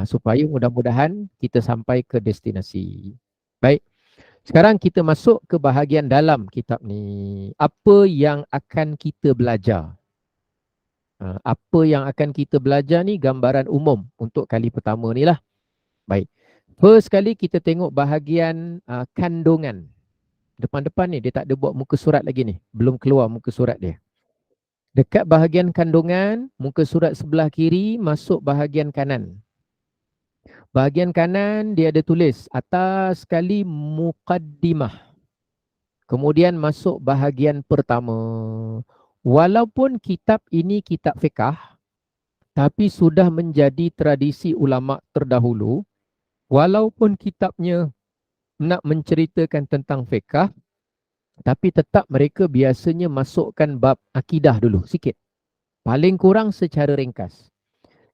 supaya mudah-mudahan kita sampai ke destinasi. Baik, sekarang kita masuk ke bahagian dalam kitab ni. Apa yang akan kita belajar? Apa yang akan kita belajar ni gambaran umum untuk kali pertama ni lah. Baik, first kali kita tengok bahagian kandungan. Depan-depan ni dia tak ada buat muka surat lagi ni. Belum keluar muka surat dia. Dekat bahagian kandungan, muka surat sebelah kiri masuk bahagian kanan. Bahagian kanan dia ada tulis atas sekali muqaddimah. Kemudian masuk bahagian pertama. Walaupun kitab ini kitab fiqh, tapi sudah menjadi tradisi ulama terdahulu, walaupun kitabnya nak menceritakan tentang fiqh, tapi tetap mereka biasanya masukkan bab akidah dulu sikit. Paling kurang secara ringkas.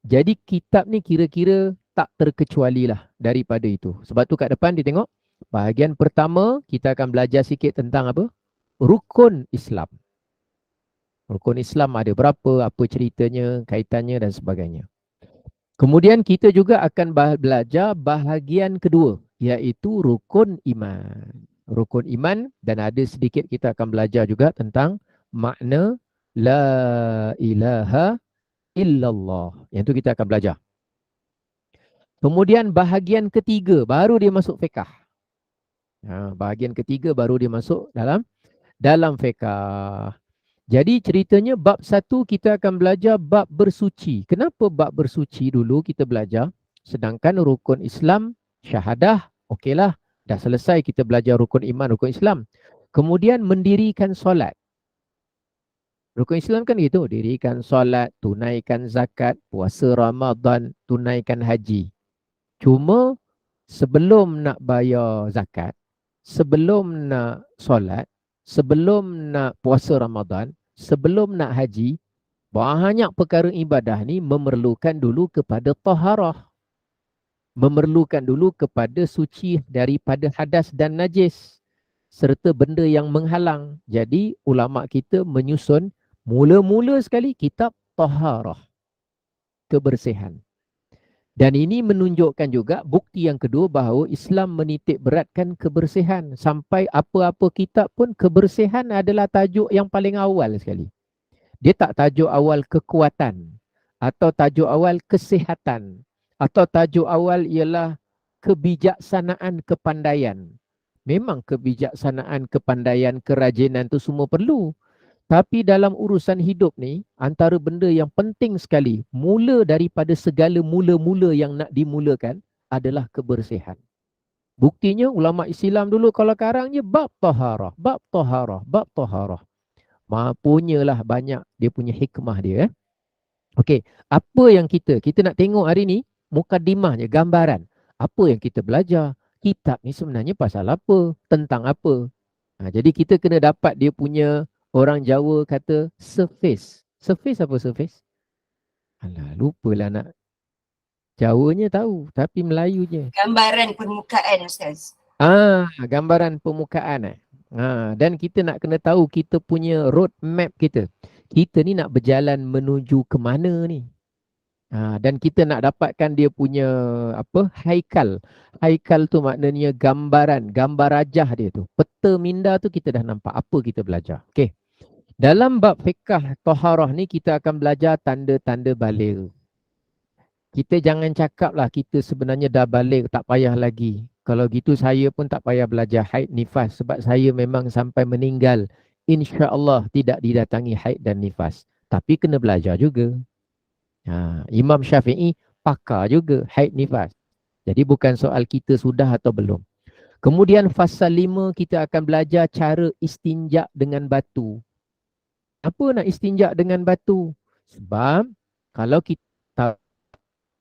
Jadi kitab ni kira-kira tak terkecualilah daripada itu. Sebab tu kat depan dia tengok bahagian pertama kita akan belajar sikit tentang apa? Rukun Islam. Rukun Islam ada berapa, apa ceritanya, kaitannya dan sebagainya. Kemudian kita juga akan belajar bahagian kedua, iaitu rukun iman. Rukun iman dan ada sedikit kita akan belajar juga tentang makna la ilaha illallah. Yang tu kita akan belajar. Kemudian bahagian ketiga baru dia masuk fiqh. Bahagian ketiga baru dia masuk dalam fiqh. Jadi ceritanya bab 1 kita akan belajar bab bersuci. Kenapa bab bersuci dulu kita belajar? Sedangkan rukun Islam, syahadah, okeylah. Dah selesai kita belajar rukun iman, rukun Islam. Kemudian mendirikan solat. Rukun Islam kan gitu, dirikan solat, tunaikan zakat, puasa Ramadan, tunaikan haji. Cuma sebelum nak bayar zakat, sebelum nak solat, sebelum nak puasa Ramadan, sebelum nak haji, banyak perkara ibadah ni memerlukan dulu kepada taharah. Memerlukan dulu kepada suci daripada hadas dan najis serta benda yang menghalang. Jadi ulama kita menyusun mula-mula sekali kitab taharah, kebersihan. Dan ini menunjukkan juga bukti yang kedua bahawa Islam menitik beratkan kebersihan. Sampai apa-apa kitab pun kebersihan adalah tajuk yang paling awal sekali. Dia tak tajuk awal kekuatan atau tajuk awal kesihatan atau tajuk awal ialah kebijaksanaan kepandaian. Memang kebijaksanaan, kepandaian, kerajinan tu semua perlu. Tapi dalam urusan hidup ni, antara benda yang penting sekali, mula daripada segala mula-mula yang nak dimulakan adalah kebersihan. Buktinya ulama Islam dulu kalau karangnya bab taharah, bab taharah, bab taharah. Punyalah banyak dia punya hikmah dia. Okey, apa yang kita nak tengok hari ni, mukadimahnya, gambaran. Apa yang kita belajar? Kitab ni sebenarnya pasal apa? Tentang apa? Jadi kita kena dapat dia punya, orang Jawa kata surface. Surface apa surface? Alah, lupalah nak. Jawanya tahu, tapi Melayunya. Gambaran permukaan, Ustaz. Gambaran permukaan. Dan kita nak kena tahu kita punya road map kita. Kita ni nak berjalan menuju ke mana ni? Dan kita nak dapatkan dia punya apa? Haikal. Haikal tu maknanya gambaran, gambar rajah dia tu. Peta minda tu kita dah nampak apa kita belajar. Okey. Dalam bab fiqh taharah ni kita akan belajar tanda-tanda baligh. Kita jangan cakap lah kita sebenarnya dah baligh, tak payah lagi. Kalau gitu saya pun tak payah belajar haid nifas sebab saya memang sampai meninggal insya-Allah tidak didatangi haid dan nifas. Tapi kena belajar juga. Imam Syafi'i pakar juga haid nifas. Jadi bukan soal kita sudah atau belum. Kemudian fasal 5 kita akan belajar cara istinja dengan batu. Apa nak istinja dengan batu? Sebab kalau kita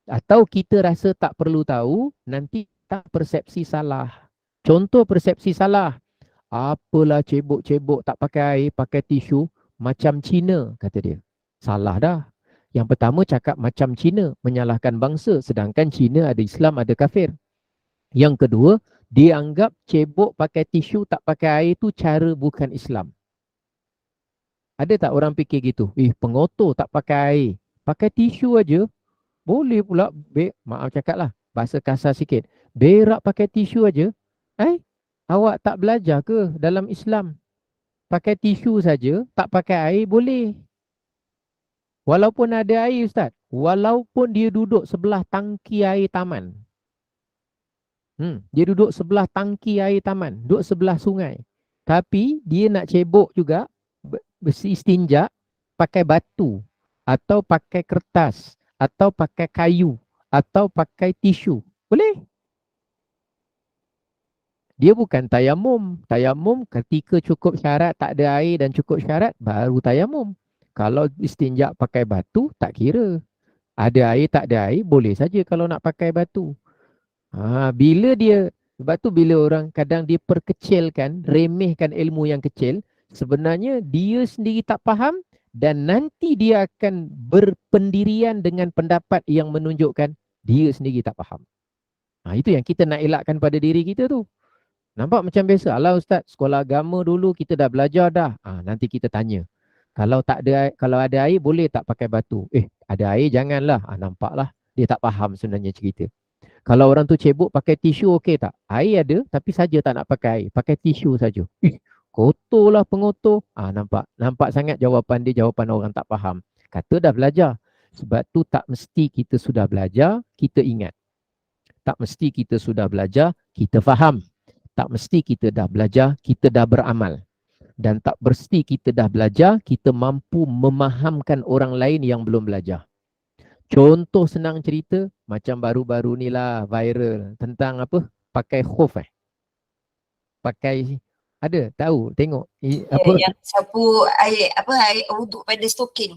atau kita rasa tak perlu tahu, nanti tak persepsi salah. Contoh persepsi salah. Apalah cebok-cebok tak pakai air, pakai tisu, macam Cina, kata dia. Salah dah. Yang pertama cakap macam Cina, menyalahkan bangsa. Sedangkan Cina ada Islam, ada kafir. Yang kedua, dia anggap cebok pakai tisu tak pakai air tu cara bukan Islam. Ada tak orang fikir gitu? Pengotor tak pakai air, pakai tisu aja. Boleh pula, maaf cakap lah, bahasa kasar sikit. Berak pakai tisu aja. Awak tak belajar ke dalam Islam? Pakai tisu saja, tak pakai air boleh. Walaupun ada air Ustaz. Walaupun dia duduk sebelah tangki air taman. Dia duduk sebelah tangki air taman. Duduk sebelah sungai. Tapi dia nak cebok juga, beristinja pakai batu. Atau pakai kertas. Atau pakai kayu. Atau pakai tisu. Boleh. Dia bukan tayamum. Tayamum ketika cukup syarat, tak ada air dan cukup syarat, baru tayamum. Kalau istinja pakai batu, tak kira. Ada air, tak ada air, boleh saja kalau nak pakai batu. Bila dia, sebab tu bila orang kadang dia perkecilkan, remehkan ilmu yang kecil, sebenarnya dia sendiri tak faham dan nanti dia akan berpendirian dengan pendapat yang menunjukkan dia sendiri tak faham. Itu yang kita nak elakkan pada diri kita tu. Nampak macam biasa. Alah Ustaz, sekolah agama dulu kita dah belajar dah. Nanti kita tanya. Kalau ada air boleh tak pakai batu? Ada air janganlah. Nampaklah dia tak faham sebenarnya cerita. Kalau orang tu cebok pakai tisu okey tak? Air ada tapi saja tak nak pakai air. Pakai tisu saja. Kotorlah pengotor. Nampak sangat jawapan dia jawapan orang tak faham. Kata dah belajar. Sebab tu tak mesti kita sudah belajar, kita ingat. Tak mesti kita sudah belajar, kita faham. Tak mesti kita dah belajar, kita dah beramal. Dan tak mesti kita dah belajar, kita mampu memahamkan orang lain yang belum belajar. Contoh senang cerita, macam baru-baru ni lah viral tentang apa? Pakai khuf Pakai, ada tahu, tengok. Apa? Yang sapu air wuduk pada stokin.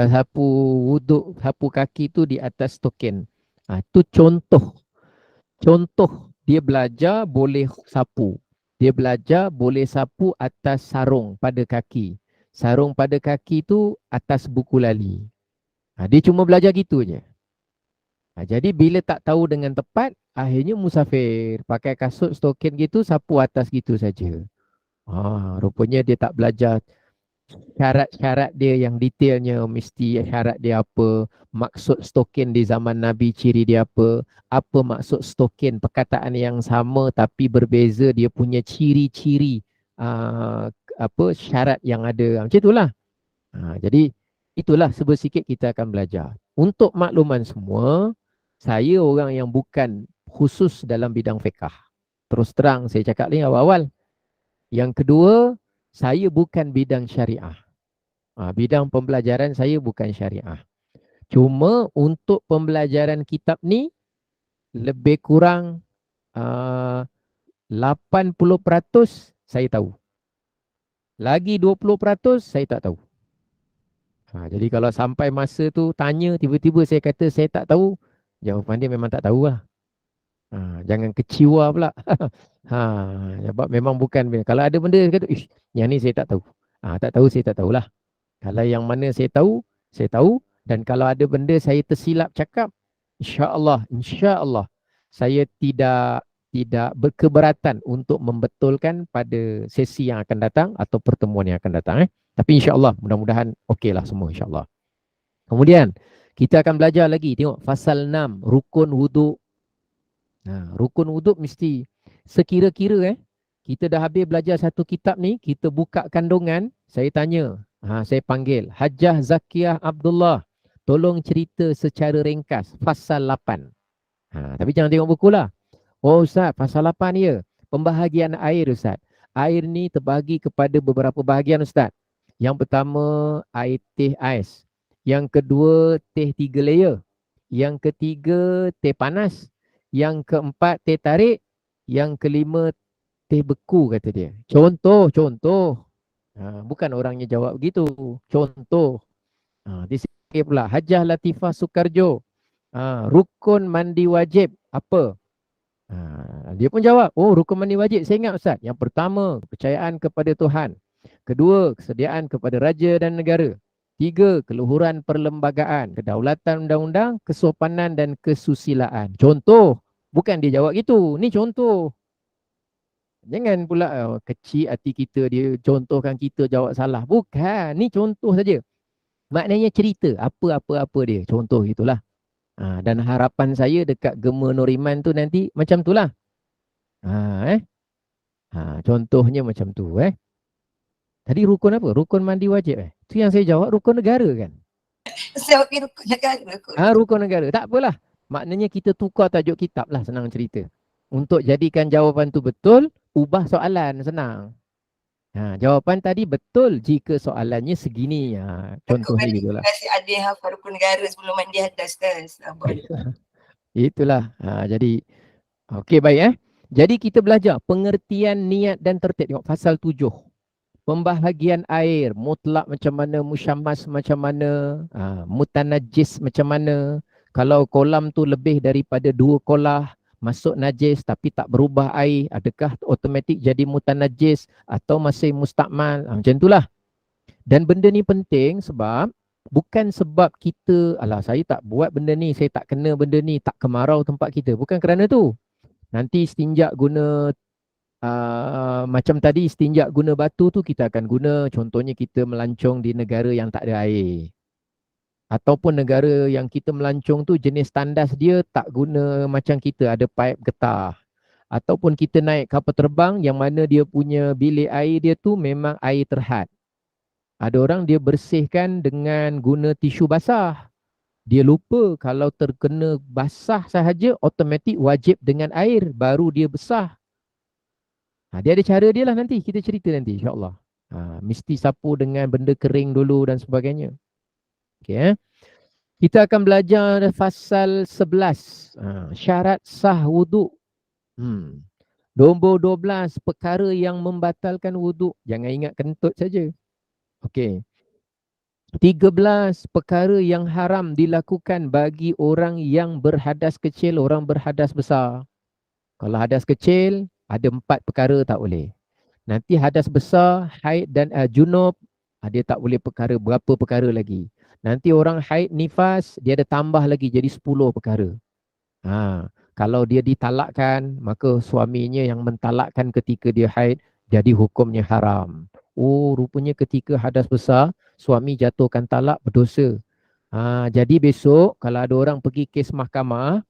Sapu wuduk, sapu kaki tu di atas token. Tu contoh. Contoh, dia belajar boleh sapu. Dia belajar boleh sapu atas sarung pada kaki. Sarung pada kaki tu atas buku lali. Dia cuma belajar gitu je. Jadi bila tak tahu dengan tepat, akhirnya musafir. Pakai kasut stokin gitu, sapu atas gitu saja. Rupanya dia tak belajar syarat-syarat dia yang detailnya, mesti syarat dia apa, maksud stokin di zaman Nabi, ciri dia apa maksud stokin, perkataan yang sama tapi berbeza dia punya ciri-ciri syarat yang ada. Macam itulah. Jadi itulah sebersikit kita akan belajar. Untuk makluman semua, saya orang yang bukan khusus dalam bidang fiqah. Terus terang saya cakap ni awal-awal. Yang kedua, saya bukan bidang syariah. Bidang pembelajaran saya bukan syariah. Cuma untuk pembelajaran kitab ni, lebih kurang 80% saya tahu. Lagi 20% saya tak tahu. Jadi kalau sampai masa tu tanya, tiba-tiba saya kata saya tak tahu, jawapan dia memang tak tahu lah. Jangan kecewa pula. Sebab memang bukan. Kalau ada benda saya kata, yang ni saya tak tahu. Tak tahu, saya tak tahulah. Kalau yang mana saya tahu, saya tahu. Dan kalau ada benda saya tersilap cakap, insya-Allah saya tidak berkeberatan untuk membetulkan pada sesi yang akan datang atau pertemuan yang akan datang. Tapi insya-Allah mudah-mudahan okeylah semua insya-Allah. Kemudian kita akan belajar lagi, tengok fasal 6, rukun wuduk. Rukun wuduk mesti sekira-kira kita dah habis belajar satu kitab ni, kita buka kandungan, saya tanya, saya panggil Hajjah Zakiyah Abdullah, tolong cerita secara ringkas fasal 8. Tapi jangan tengok buku lah. Oh Ustaz, pasal 8 ya. Pembahagian air Ustaz. Air ni terbagi kepada beberapa bahagian Ustaz. Yang pertama, air teh ais. Yang kedua, teh 3 layer. Yang ketiga, teh panas. Yang keempat, teh tarik. Yang kelima, teh beku kata dia. Contoh. Bukan orangnya jawab begitu. Contoh. Dia sikit pula. Hajjah Latifah Sukarjo. Rukun mandi wajib apa? Dia pun jawab, rukun mandi wajib saya ingat Ustaz. Yang pertama, kepercayaan kepada Tuhan. Kedua, kesediaan kepada raja dan negara. Tiga, keluhuran perlembagaan, kedaulatan undang-undang, kesopanan dan kesusilaan. Contoh, bukan dia jawab gitu. Ni contoh. Jangan pula kecil hati kita, dia contohkan kita jawab salah. Bukan, ni contoh saja. Maknanya cerita apa-apa-apa dia. Contoh itulah. Dan harapan saya dekat Gema Noriman tu nanti macam tu lah. Ha, eh? Contohnya macam tu. Tadi rukun apa? Rukun mandi wajib. Tu yang saya jawab rukun negara kan? Saya okey rukun negara kot. Rukun negara. Tak apalah. Maknanya kita tukar tajuk kitab lah, senang cerita. Untuk jadikan jawapan tu betul, ubah soalan, senang. Jawapan tadi betul jika soalannya segini. Contohnya gitulah. Kasih adik hafal rukun negara sebelum mandi hadas kan. Itulah. Jadi, okey baik Jadi kita belajar pengertian niat dan tertib. Tengok pasal 7. Pembahagian air, mutlak macam mana, musyammas macam mana, mutanajis macam mana. Kalau kolam tu lebih daripada 2 kolah, masuk najis tapi tak berubah air, adakah automatik jadi mutanajis atau masih mustakmal? Macam itulah. Dan benda ni penting sebab bukan sebab kita, alah saya tak buat benda ni, saya tak kena benda ni, tak kemarau tempat kita. Bukan kerana tu. Nanti istinjak guna macam tadi istinjak guna batu tu kita akan guna, contohnya kita melancong di negara yang tak ada air. Ataupun negara yang kita melancong tu jenis tandas dia tak guna macam kita ada paip getah. Ataupun kita naik kapal terbang yang mana dia punya bilik air dia tu memang air terhad. Ada orang dia bersihkan dengan guna tisu basah. Dia lupa kalau terkena basah sahaja automatik wajib dengan air baru dia besar. Dia ada cara dia lah nanti. Kita cerita nanti insyaAllah. Mesti sapu dengan benda kering dulu dan sebagainya. Okay, Kita akan belajar fasal 11. Syarat sah wuduk. Nombor 12. Perkara yang membatalkan wuduk. Jangan ingat kentut saja. Okey. 13. Perkara yang haram dilakukan bagi orang yang berhadas kecil, orang berhadas besar. Kalau hadas kecil, ada 4 perkara tak boleh. Nanti hadas besar, haid dan junub, dia tak boleh perkara, berapa perkara lagi. Nanti orang haid nifas, dia ada tambah lagi jadi 10 perkara. Kalau dia ditalakkan, maka suaminya yang mentalakkan ketika dia haid, jadi hukumnya haram. Rupanya ketika hadas besar, suami jatuhkan talak, berdosa. Jadi besok, kalau ada orang pergi kes mahkamah,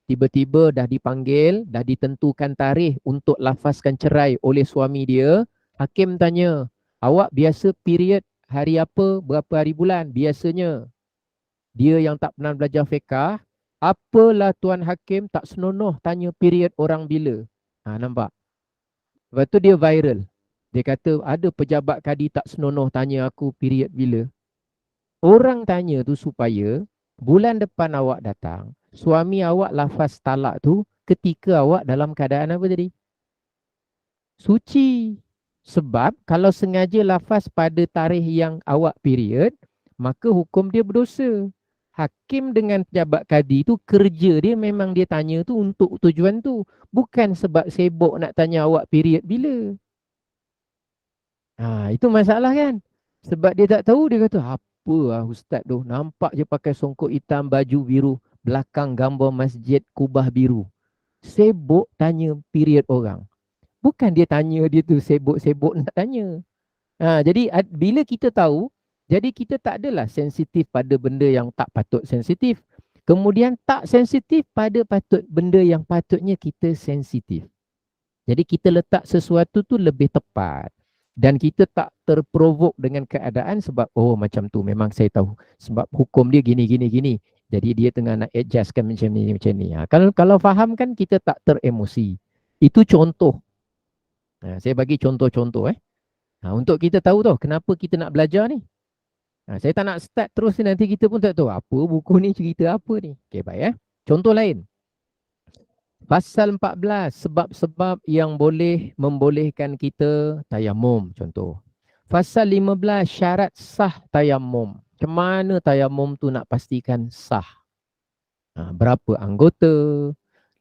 tiba-tiba dah dipanggil, dah ditentukan tarikh untuk lafazkan cerai oleh suami dia, hakim tanya, awak biasa period hari apa, berapa hari bulan? Biasanya, dia yang tak pernah belajar fiqah, apalah Tuan Hakim tak senonoh tanya period orang bila? Nampak? Lepas tu dia viral. Dia kata, ada pejabat kadi tak senonoh tanya aku period bila? Orang tanya tu supaya bulan depan awak datang, suami awak lafaz talak tu ketika awak dalam keadaan apa tadi? Suci. Sebab kalau sengaja lafaz pada tarikh yang awak period, maka hukum dia berdosa. Hakim dengan pejabat kadi tu kerja dia memang dia tanya tu untuk tujuan tu. Bukan sebab sibuk nak tanya awak period bila. Itu masalah kan? Sebab dia tak tahu, dia kata, apa ustaz tu, nampak je pakai songkok hitam, baju biru, belakang gambar masjid Kubah biru. Sibuk tanya period orang. Bukan dia tanya dia tu sibuk-sibuk nak tanya. Jadi bila kita tahu, jadi kita tak adalah sensitif pada benda yang tak patut sensitif. Kemudian tak sensitif pada benda yang patutnya kita sensitif. Jadi kita letak sesuatu tu lebih tepat. Dan kita tak terprovok dengan keadaan sebab macam tu memang saya tahu. Sebab hukum dia gini. Jadi dia tengah nak adjustkan macam ni. Kalau faham kan kita tak teremosi. Itu contoh. Saya bagi contoh-contoh untuk kita tahu tau kenapa kita nak belajar ni. Saya tak nak start terus nanti kita pun tak tahu apa buku ni cerita apa ni. Okey baik Contoh lain. Pasal 14, sebab-sebab yang boleh membolehkan kita tayamum, contoh. Pasal 15, syarat sah tayamum. Macam mana tayamum tu nak pastikan sah? Berapa anggota?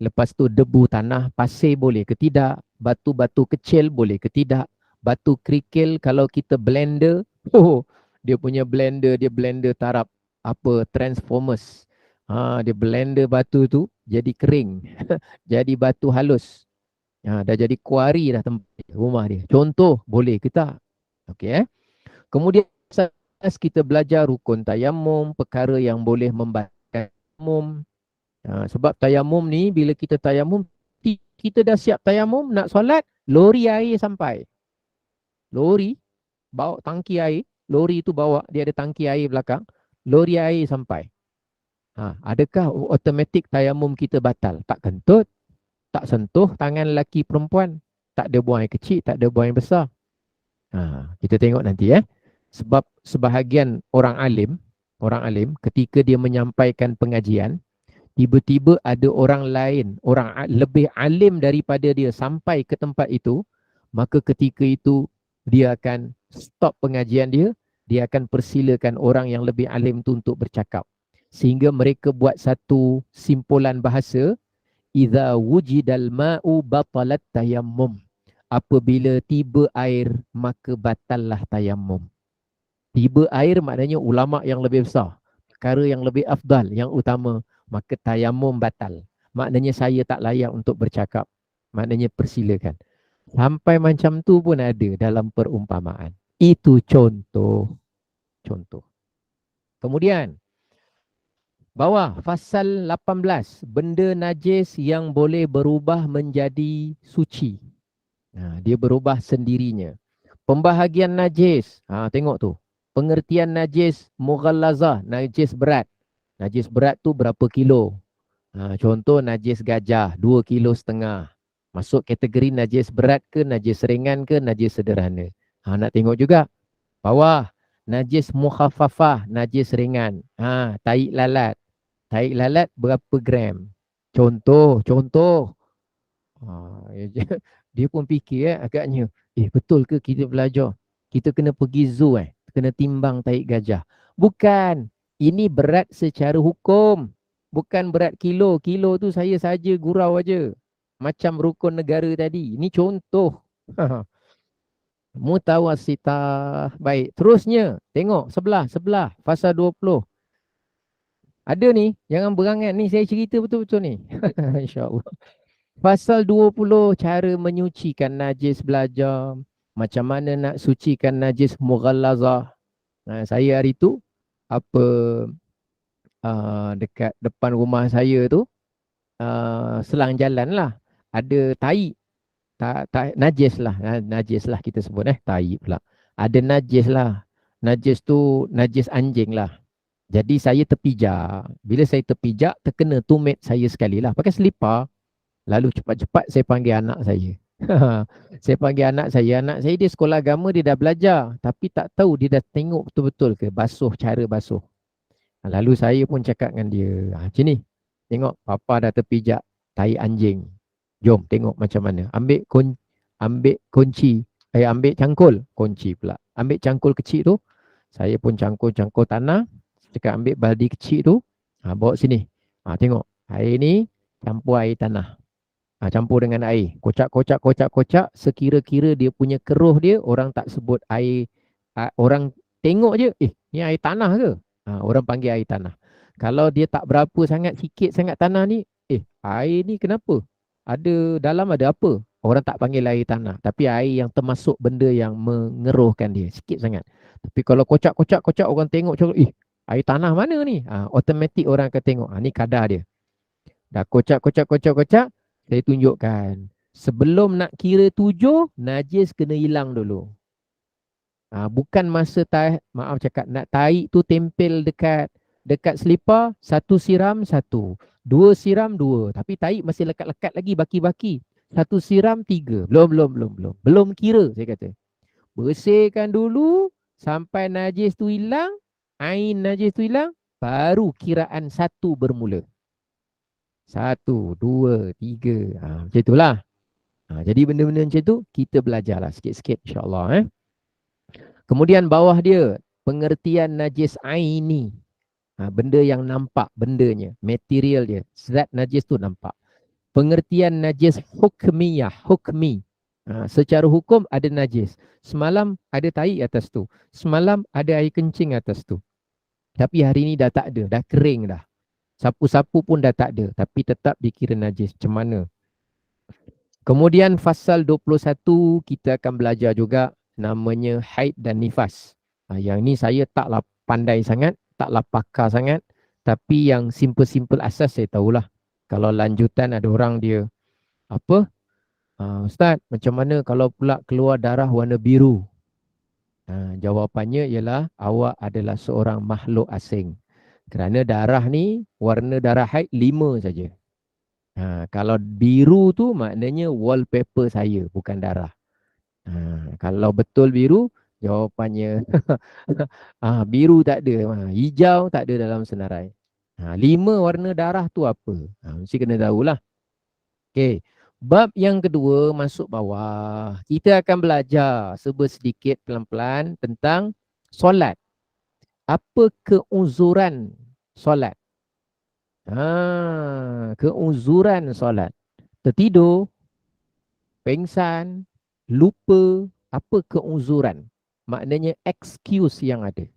Lepas tu debu tanah pasir boleh ke tidak? Batu-batu kecil boleh ke tidak? Batu kerikil kalau kita blender, dia punya blender, dia blender tarap Transformers. Dia blender batu tu jadi kering. Jadi batu halus. Dah jadi kuari dah tempat rumah dia. Contoh boleh ke tak? Okey Kemudian kita belajar rukun tayamum, perkara yang boleh membatalkan tayamum. Sebab tayamum ni, bila kita tayamum, kita dah siap tayamum, nak solat, lori air sampai. Lori, bawa tangki air, lori tu bawa, dia ada tangki air belakang, lori air sampai. Adakah automatik tayamum kita batal? Tak kentut, tak sentuh tangan lelaki perempuan, tak ada buang air kecil, tak ada buang air besar. Kita tengok nanti Sebab sebahagian orang alim ketika dia menyampaikan pengajian, tiba-tiba ada orang lain, orang lebih alim daripada dia sampai ke tempat itu, maka ketika itu dia akan stop pengajian dia, dia akan persilakan orang yang lebih alim tu untuk bercakap. Sehingga mereka buat satu simpulan bahasa, idza wujidal ma'u batalat tayammum. Apabila tiba air, maka batallah tayamum. Tiba air maknanya ulama yang lebih besar, perkara yang lebih afdal, yang utama, maka tayamum batal. Maknanya saya tak layak untuk bercakap. Maknanya persilakan. Sampai macam tu pun ada dalam perumpamaan. Itu contoh. Kemudian, bawah fasal 18, benda najis yang boleh berubah menjadi suci. Dia berubah sendirinya. Pembahagian najis, tengok tu. Pengertian najis mughallazah, najis berat. Najis berat tu berapa kilo? Contoh najis gajah, 2,5 kilo. Masuk kategori najis berat ke, najis ringan ke, najis sederhana. Nak tengok juga. Bawah, najis mukhaffafah, najis ringan. Tai lalat. Tai lalat berapa gram? Contoh. Dia pun fikir agaknya, betul ke kita belajar? Kita kena pergi zoo kena timbang tahi gajah. Bukan. Ini berat secara hukum. Bukan berat kilo. Kilo tu saya saja gurau aja. Macam rukun negara tadi. Ini contoh. Mutawasitah. Baik. Terusnya. Tengok sebelah. Fasal 20. Ada ni. Jangan berangan. Ni saya cerita betul-betul ni. InsyaAllah. Fasal 20, cara menyucikan najis belajar. Macam mana nak sucikan najis mughallazah. Saya hari tu, dekat depan rumah saya tu, selang jalan lah, ada tai. Najis lah kita sebut tai pula. Ada najis lah. Najis tu, najis anjing lah. Jadi saya terpijak. Bila saya terpijak, terkena tumit saya sekali lah. Pakai selipar. Lalu cepat-cepat saya panggil anak saya. Saya panggil anak saya. Anak saya dia sekolah agama, dia dah belajar. Tapi tak tahu dia dah tengok betul-betul ke cara basuh. Lalu saya pun cakap dengan dia, macam ni. Tengok, papa dah terpijak tai anjing. Jom tengok macam mana. Ambil kunci. Ambil cangkul. Kunci pula. Ambil cangkul kecil tu. Saya pun cangkul tanah. Cakap ambil baldi kecil tu. Bawa sini. Tengok. Air ni campur air tanah. Campur dengan air. Kocak. Sekira-kira dia punya keruh dia, orang tak sebut air. Orang tengok je, ni air tanah ke? Orang panggil air tanah. Kalau dia tak berapa sangat, sikit sangat tanah ni, air ni kenapa? Dalam ada apa? Orang tak panggil air tanah. Tapi air yang termasuk benda yang mengeruhkan dia. Sikit sangat. Tapi kalau kocak, orang tengok, air tanah mana ni? Automatik orang akan tengok. Ni kadar dia. Dah kocak. Saya tunjukkan. Sebelum nak kira 7, najis kena hilang dulu. Bukan masa nak tahi tu tempel dekat selipar, 1 siram 1, 2 siram 2. Tapi tahi masih lekat-lekat lagi, baki-baki. 1 siram 3. Belum. Belum kira, saya kata. Bersihkan dulu sampai najis tu hilang, air najis tu hilang, baru kiraan 1 bermula. 1, 2, 3. Macam itulah. Jadi benda-benda macam tu kita belajarlah sikit-sikit insya-Allah. Kemudian bawah dia pengertian najis aini. Benda yang nampak, bendanya, material dia. Zat najis tu nampak. Pengertian najis hukmiyah, hukmi. Secara hukum ada najis. Semalam ada tai atas tu. Semalam ada air kencing atas tu. Tapi hari ni dah tak ada, dah kering dah. Sapu-sapu pun dah tak ada, tapi tetap dikira najis. Macam mana? Kemudian fasal 21 kita akan belajar juga namanya haid dan nifas. Yang ni saya taklah pandai sangat, taklah pakar sangat. Tapi yang simple-simple asas saya tahulah. Kalau lanjutan ada orang dia, apa? Ustaz, macam mana kalau pula keluar darah warna biru? Jawapannya ialah awak adalah seorang makhluk asing. Kerana darah ni, warna darah haid 5 saja. Kalau biru tu maknanya wallpaper saya, bukan darah. Kalau betul biru, jawapannya biru tak ada, hijau tak ada dalam senarai. 5 warna darah tu apa? Mesti kena tahulah. Okey. Bab yang kedua masuk bawah. Kita akan belajar sedikit pelan-pelan tentang solat. Apa keuzuran solat? Keuzuran solat. Tertidur, pengsan, lupa, apa keuzuran? Maknanya excuse yang ada.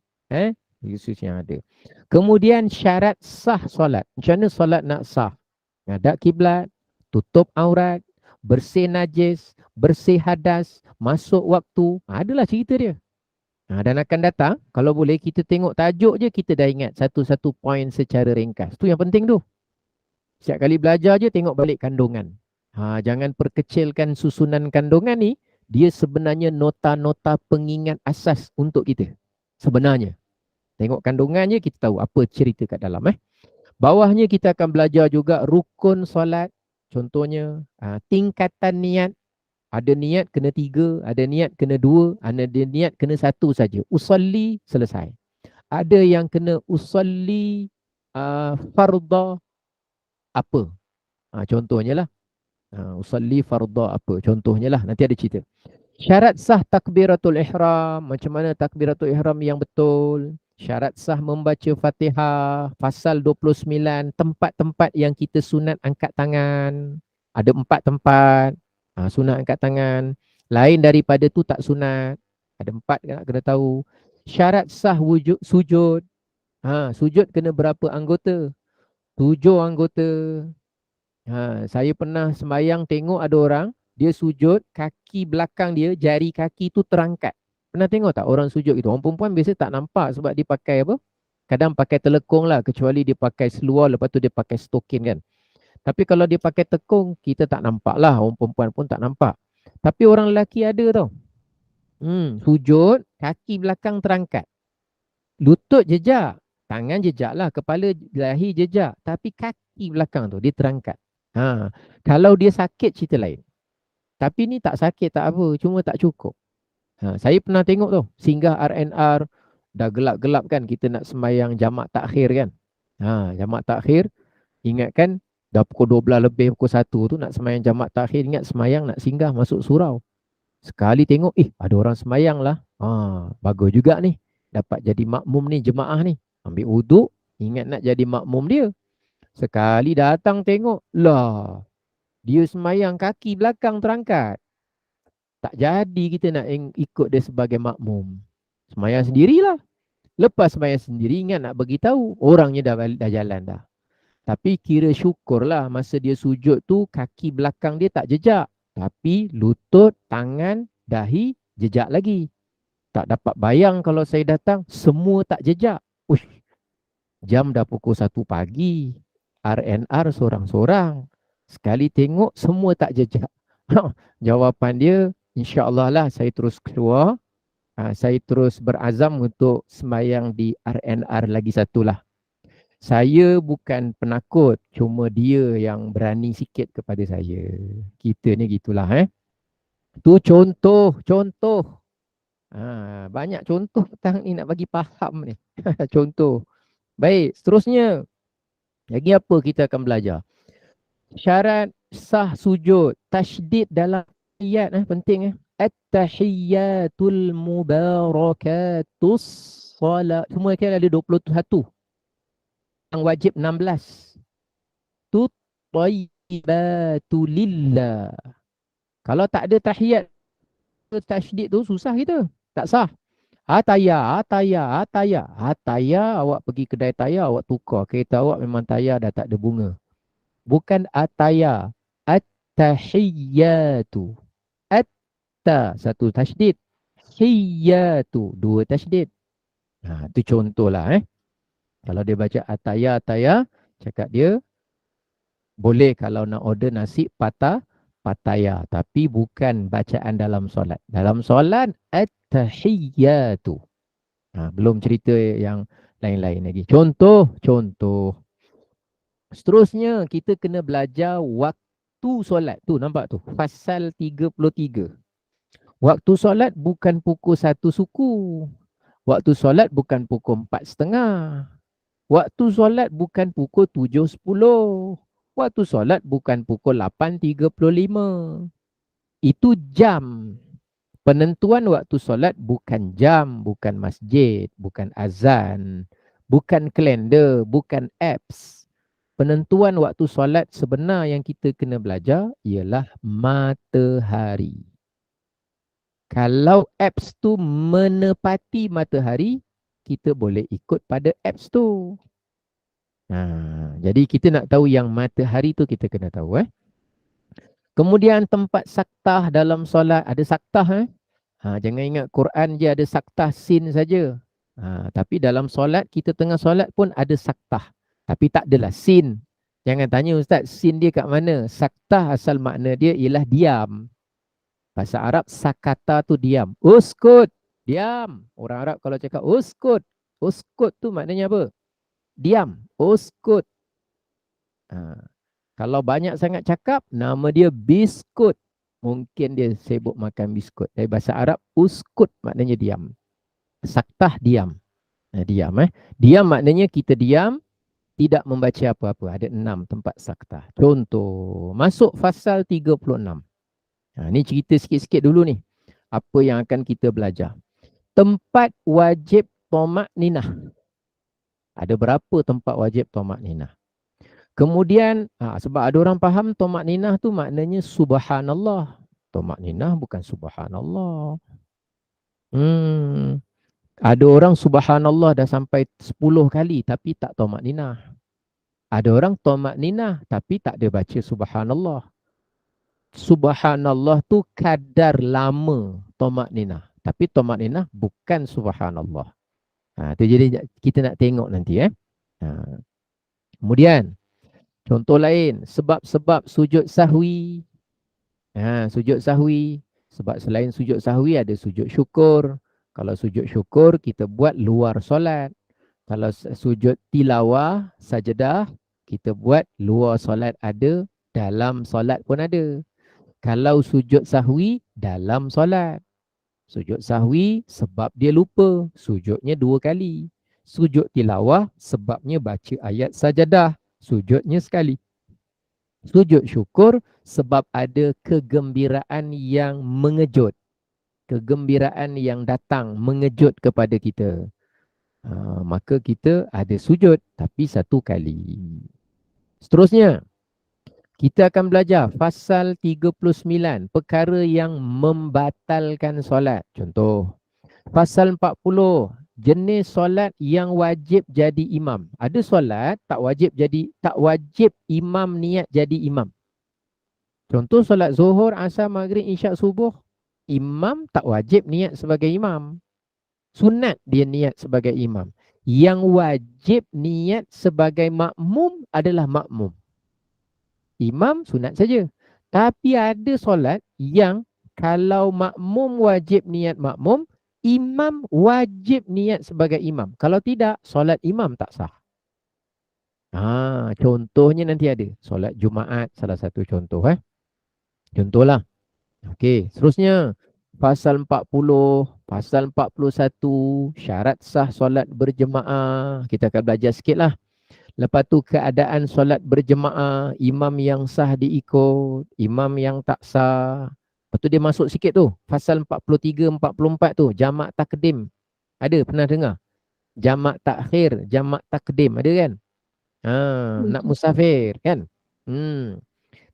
Excuse yang ada. Kemudian syarat sah solat. Macam mana solat nak sah? Ngadap kiblat, tutup aurat, bersih najis, bersih hadas, masuk waktu. Adalah cerita dia. Dan akan datang, kalau boleh kita tengok tajuk je, kita dah ingat satu-satu poin secara ringkas. Tu yang penting tu. Setiap kali belajar je, tengok balik kandungan. Jangan perkecilkan susunan kandungan ni. Dia sebenarnya nota-nota pengingat asas untuk kita. Sebenarnya. Tengok kandungan je, kita tahu apa cerita kat dalam. Bawahnya kita akan belajar juga rukun solat. Contohnya, tingkatan niat. Ada niat kena 3, ada niat kena 2, ada niat kena 1 saja. Usalli, selesai. Ada yang kena usalli farda apa? Contohnya lah. Usalli farda apa? Contohnya lah. Nanti ada cerita. Syarat sah takbiratul ihram. Macam mana takbiratul ihram yang betul? Syarat sah membaca Fatihah. Pasal 29. Tempat-tempat yang kita sunat angkat tangan. Ada 4 tempat. Sunat angkat tangan. Lain daripada tu tak sunat. Ada 4 nak kena tahu. Syarat sah wujud sujud. Sujud kena berapa anggota? 7 anggota. Saya pernah sembayang tengok ada orang, dia sujud, kaki belakang dia, jari kaki tu terangkat. Pernah tengok tak orang sujud itu? Orang perempuan biasa tak nampak sebab dia pakai apa? Kadang pakai telekung lah, kecuali dia pakai seluar, lepas tu dia pakai stokin kan. Tapi kalau dia pakai tekung, kita tak nampak lah. Orang perempuan pun tak nampak. Tapi orang lelaki ada tau. Sujud, kaki belakang terangkat. Lutut jejak, tangan jejak lah, kepala dahi jejak. Tapi kaki belakang tu, dia terangkat. Kalau dia sakit, cerita lain. Tapi ni tak sakit, tak apa. Cuma tak cukup. Saya pernah tengok tu, singgah RNR, dah gelap-gelap kan, kita nak sembahyang jamak takhir kan. Jamak takhir, ingat kan, dah pukul 12 lebih, pukul 1 tu nak sembahyang jamak takhir, ingat sembahyang nak singgah masuk surau. Sekali tengok, ada orang sembahyang lah. Bagus juga ni. Dapat jadi makmum ni, jemaah ni. Ambil wuduk, ingat nak jadi makmum dia. Sekali datang tengok, lah, dia sembahyang kaki belakang terangkat. Tak jadi kita nak ikut dia sebagai makmum. Sembahyang sendirilah. Lepas sembahyang sendiri, ingat nak beritahu, orangnya dah jalan dah. Tapi kira syukurlah masa dia sujud tu, kaki belakang dia tak jejak. Tapi lutut, tangan, dahi jejak lagi. Tak dapat bayang kalau saya datang, semua tak jejak. Jam dah pukul 1 pagi. RNR seorang-seorang. Sekali tengok, semua tak jejak. Jawapan dia, insya-Allah lah saya terus keluar. Saya terus berazam untuk sembahyang di RNR lagi satu lah. Saya bukan penakut, cuma dia yang berani sikit kepada saya. Kita ni gitulah. Tu contoh. Banyak contoh petang ni nak bagi faham ni. Contoh. Baik, seterusnya. Lagi apa kita akan belajar? Syarat sah sujud. Tasydid dalam ayat penting. At-tahiyyatul mubarakatus salat. Semua kan ada 21. Yang wajib 16. Tut-tayyibatu lillah. Kalau tak ada tahiyat tasydid tu susah kita. Tak sah. Ataya. Awak pergi kedai tayar, awak tukar. Kereta awak memang tayar dah tak ada bunga. Bukan ataya. At-tahiyyatu. Atta, satu tasydid. Hiyyatu, 2 tasydid. Itu contohlah. Kalau dia baca ataya, cakap dia boleh kalau nak order nasi pataya. Tapi bukan bacaan dalam solat. Dalam solat, at-tahiyyatu. Belum cerita yang lain-lain lagi. Contoh. Seterusnya, kita kena belajar waktu solat. Tu, nampak tu? Pasal 33. Waktu solat bukan pukul 1 suku. Waktu solat bukan pukul 4:30. Waktu solat bukan pukul 7:10. Waktu solat bukan pukul 8:35. Itu jam. Penentuan waktu solat bukan jam, bukan masjid, bukan azan, bukan kalender, bukan apps. Penentuan waktu solat sebenar yang kita kena belajar ialah matahari. Kalau apps tu menepati matahari, kita boleh ikut pada apps tu. Jadi kita nak tahu yang matahari tu kita kena tahu. Kemudian tempat saktah dalam solat, ada saktah. Jangan ingat Quran je ada saktah sin saja. Tapi dalam solat, kita tengah solat pun ada saktah. Tapi tak adalah sin. Jangan tanya Ustaz, sin dia kat mana? Saktah asal makna dia ialah diam. Bahasa Arab sakata tu diam. Uskut, diam. Orang Arab kalau cakap uskut. Uskut tu maknanya apa? Diam. Uskut. Kalau banyak sangat cakap, nama dia biskut. Mungkin dia sibuk makan biskut. Dari bahasa Arab, uskut maknanya diam. Saktah diam. Diam. Diam maknanya kita diam, tidak membaca apa-apa. Ada 6 tempat saktah. Contoh, masuk fasal 36. Ni cerita sikit-sikit dulu ni. Apa yang akan kita belajar. Tempat wajib tomak ninah. Ada berapa tempat wajib tomak ninah? Kemudian, sebab ada orang faham tomak ninah tu maknanya subhanallah. Tomak ninah bukan subhanallah. Ada orang subhanallah dah sampai 10 kali tapi tak tomak ninah. Ada orang tomak ninah tapi tak ada baca subhanallah. Subhanallah tu kadar lama tomak ninah. Tapi tomak ninah bukan subhanallah. Tu jadi kita nak tengok nanti. Kemudian, contoh lain, sebab-sebab sujud sahwi. Sujud sahwi. Sebab selain sujud sahwi ada sujud syukur. Kalau sujud syukur kita buat luar solat. Kalau sujud tilawah, sajadah, kita buat luar solat ada, dalam solat pun ada. Kalau sujud sahwi, dalam solat. Sujud sahwi sebab dia lupa, sujudnya 2 kali. Sujud tilawah sebabnya baca ayat sajadah, sujudnya sekali. Sujud syukur sebab ada kegembiraan yang mengejut. Kegembiraan yang datang mengejut kepada kita. Maka kita ada sujud tapi 1 kali. Seterusnya, kita akan belajar pasal 39, perkara yang membatalkan solat. Contoh, pasal 40, jenis solat yang wajib jadi imam. Ada solat tak wajib imam niat jadi imam. Contoh solat zuhur, asar, maghrib, isyak, subuh. Imam tak wajib niat sebagai imam. Sunat dia niat sebagai imam. Yang wajib niat sebagai makmum adalah makmum. Imam sunat saja. Tapi ada solat yang kalau makmum wajib niat makmum, imam wajib niat sebagai imam. Kalau tidak, solat imam tak sah. Contohnya nanti ada. Solat Jumaat salah satu contoh. Contohlah. Okey, seterusnya. Pasal 40, pasal 41, syarat sah solat berjemaah. Kita akan belajar sikit lah. Lepas tu keadaan solat berjemaah, imam yang sah diikut, imam yang tak sah. Lepas tu dia masuk sikit tu, pasal 43, 44 tu, jamak takdim. Ada pernah dengar? Jamak takhir, jamak takdim, ada kan? Nak musafir kan?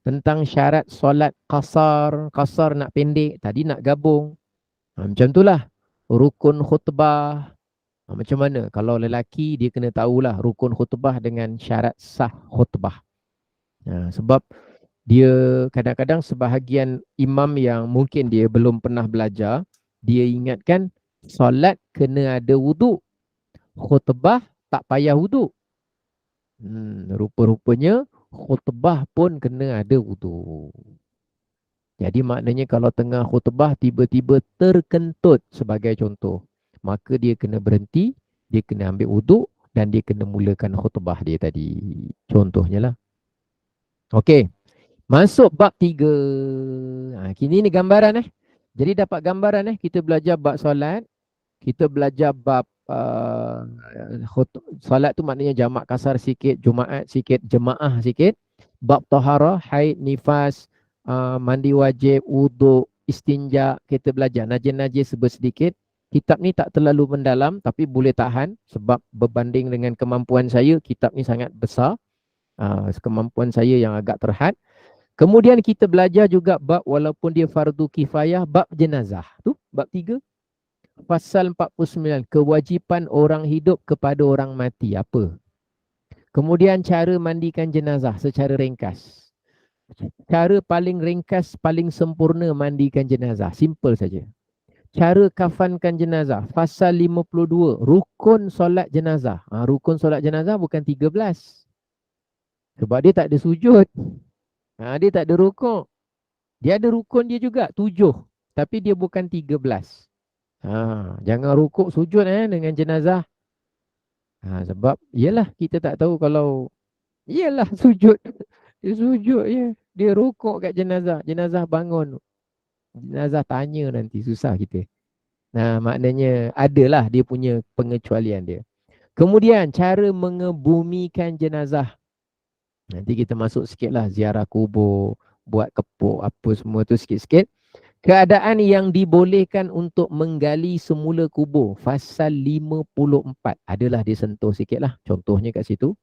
Tentang syarat solat qasar nak pendek, tadi nak gabung. Macam itulah. Rukun khutbah. Macam mana? Kalau lelaki dia kena tahulah rukun khutbah dengan syarat sah khutbah. Sebab dia kadang-kadang sebahagian imam yang mungkin dia belum pernah belajar, dia ingatkan solat kena ada wuduk. khutbah tak payah wuduk. Rupa-rupanya khutbah pun kena ada wuduk. Jadi maknanya kalau tengah khutbah tiba-tiba terkentut sebagai contoh, maka dia kena berhenti, dia kena ambil wuduk dan dia kena mulakan khutbah dia tadi. Contohnya lah. Okey, masuk bab 3. Kini ni gambaran Jadi dapat gambaran kita belajar bab solat, kita belajar bab solat tu maknanya jamak kasar sikit, Jumaat sikit, jemaah sikit. Bab taharah, haid, nifas, mandi wajib, wuduk, istinja, kita belajar najis-najis sedikit. Kitab ni tak terlalu mendalam tapi boleh tahan sebab berbanding dengan kemampuan saya, kitab ni sangat besar. Kemampuan saya yang agak terhad. Kemudian kita belajar juga bab walaupun dia fardu kifayah, bab jenazah. Tu bab 3. Pasal 49, kewajipan orang hidup kepada orang mati. Apa? Kemudian cara mandikan jenazah secara ringkas. Cara paling ringkas, paling sempurna mandikan jenazah. Simple saja. Cara kafankan jenazah. Pasal 52, rukun solat jenazah. Rukun solat jenazah bukan 13. Sebab dia tak ada sujud. Dia tak ada rukun. Dia ada rukun dia juga, 7. Tapi dia bukan 13. Jangan rukuk sujud dengan jenazah. Sebab iyalah kita tak tahu kalau iyalah sujud. Dia sujud je. Dia rukuk kat jenazah. Jenazah bangun. Jenazah tanya nanti, susah kita. Maknanya adalah dia punya pengecualian dia. Kemudian cara mengebumikan jenazah. Nanti kita masuk sikit lah ziarah kubur, buat kepuk apa semua tu sikit-sikit. Keadaan yang dibolehkan untuk menggali semula kubur. Pasal 54. Adalah dia sentuh sikit lah. Contohnya kat situ.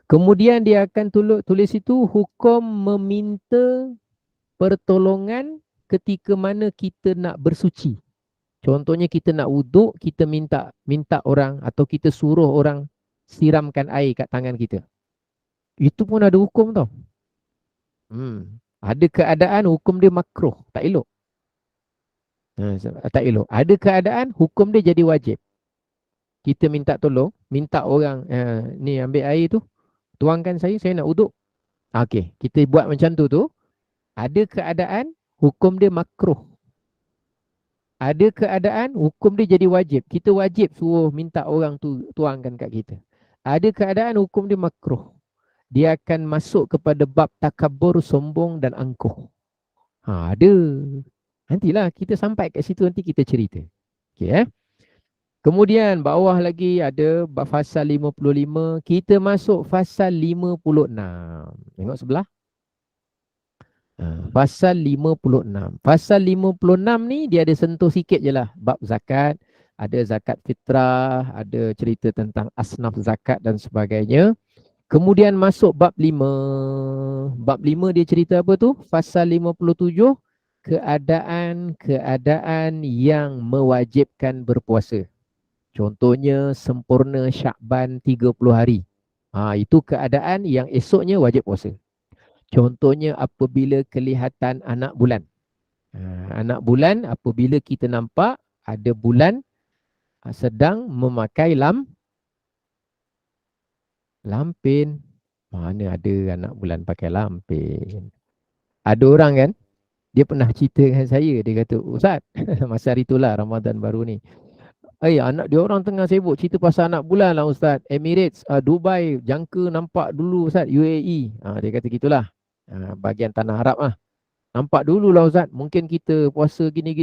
Kemudian dia akan tulis itu hukum meminta pertolongan ketika mana kita nak bersuci. Contohnya kita nak wuduk, kita minta orang atau kita suruh orang siramkan air kat tangan kita. Itu pun ada hukum tau. Ada keadaan hukum dia makruh, tak elok. Tak elok. Ada keadaan hukum dia jadi wajib. Kita minta tolong, minta orang ni ambil air tu, tuangkan saya nak wuduk. Okey, kita buat macam tu. Ada keadaan hukum dia makruh. Ada keadaan hukum dia jadi wajib. Kita wajib suruh minta orang tu tuangkan kat kita. Ada keadaan hukum dia makruh. Dia akan masuk kepada bab takabur, sombong dan angkuh. Ada. Nantilah kita sampai kat situ nanti kita cerita. Okey Kemudian bawah lagi ada pasal 55. Kita masuk pasal 56. Tengok sebelah. Pasal 56. Pasal 56 ni dia ada sentuh sikit je lah. Bab zakat. Ada zakat fitrah. Ada cerita tentang asnaf zakat dan sebagainya. Kemudian masuk bab 5. Bab 5 dia cerita apa tu? Pasal 57. Keadaan yang mewajibkan berpuasa. Contohnya sempurna Syakban 30 hari. Itu keadaan yang esoknya wajib puasa. Contohnya apabila kelihatan anak bulan. Anak bulan apabila kita nampak ada bulan sedang memakai lampin. Mana ada anak bulan pakai lampin. Ada orang kan, dia pernah cerita dengan saya, dia kata, Ustaz, masa hari itulah Ramadan baru ni. Anak dia orang tengah sibuk cerita pasal anak bulan lah Ustaz. Emirates, Dubai, jangka nampak dulu Ustaz, UAE. Dia kata gitulah. Bahagian tanah Arab lah. Nampak dululah Ustaz, mungkin kita puasa gini.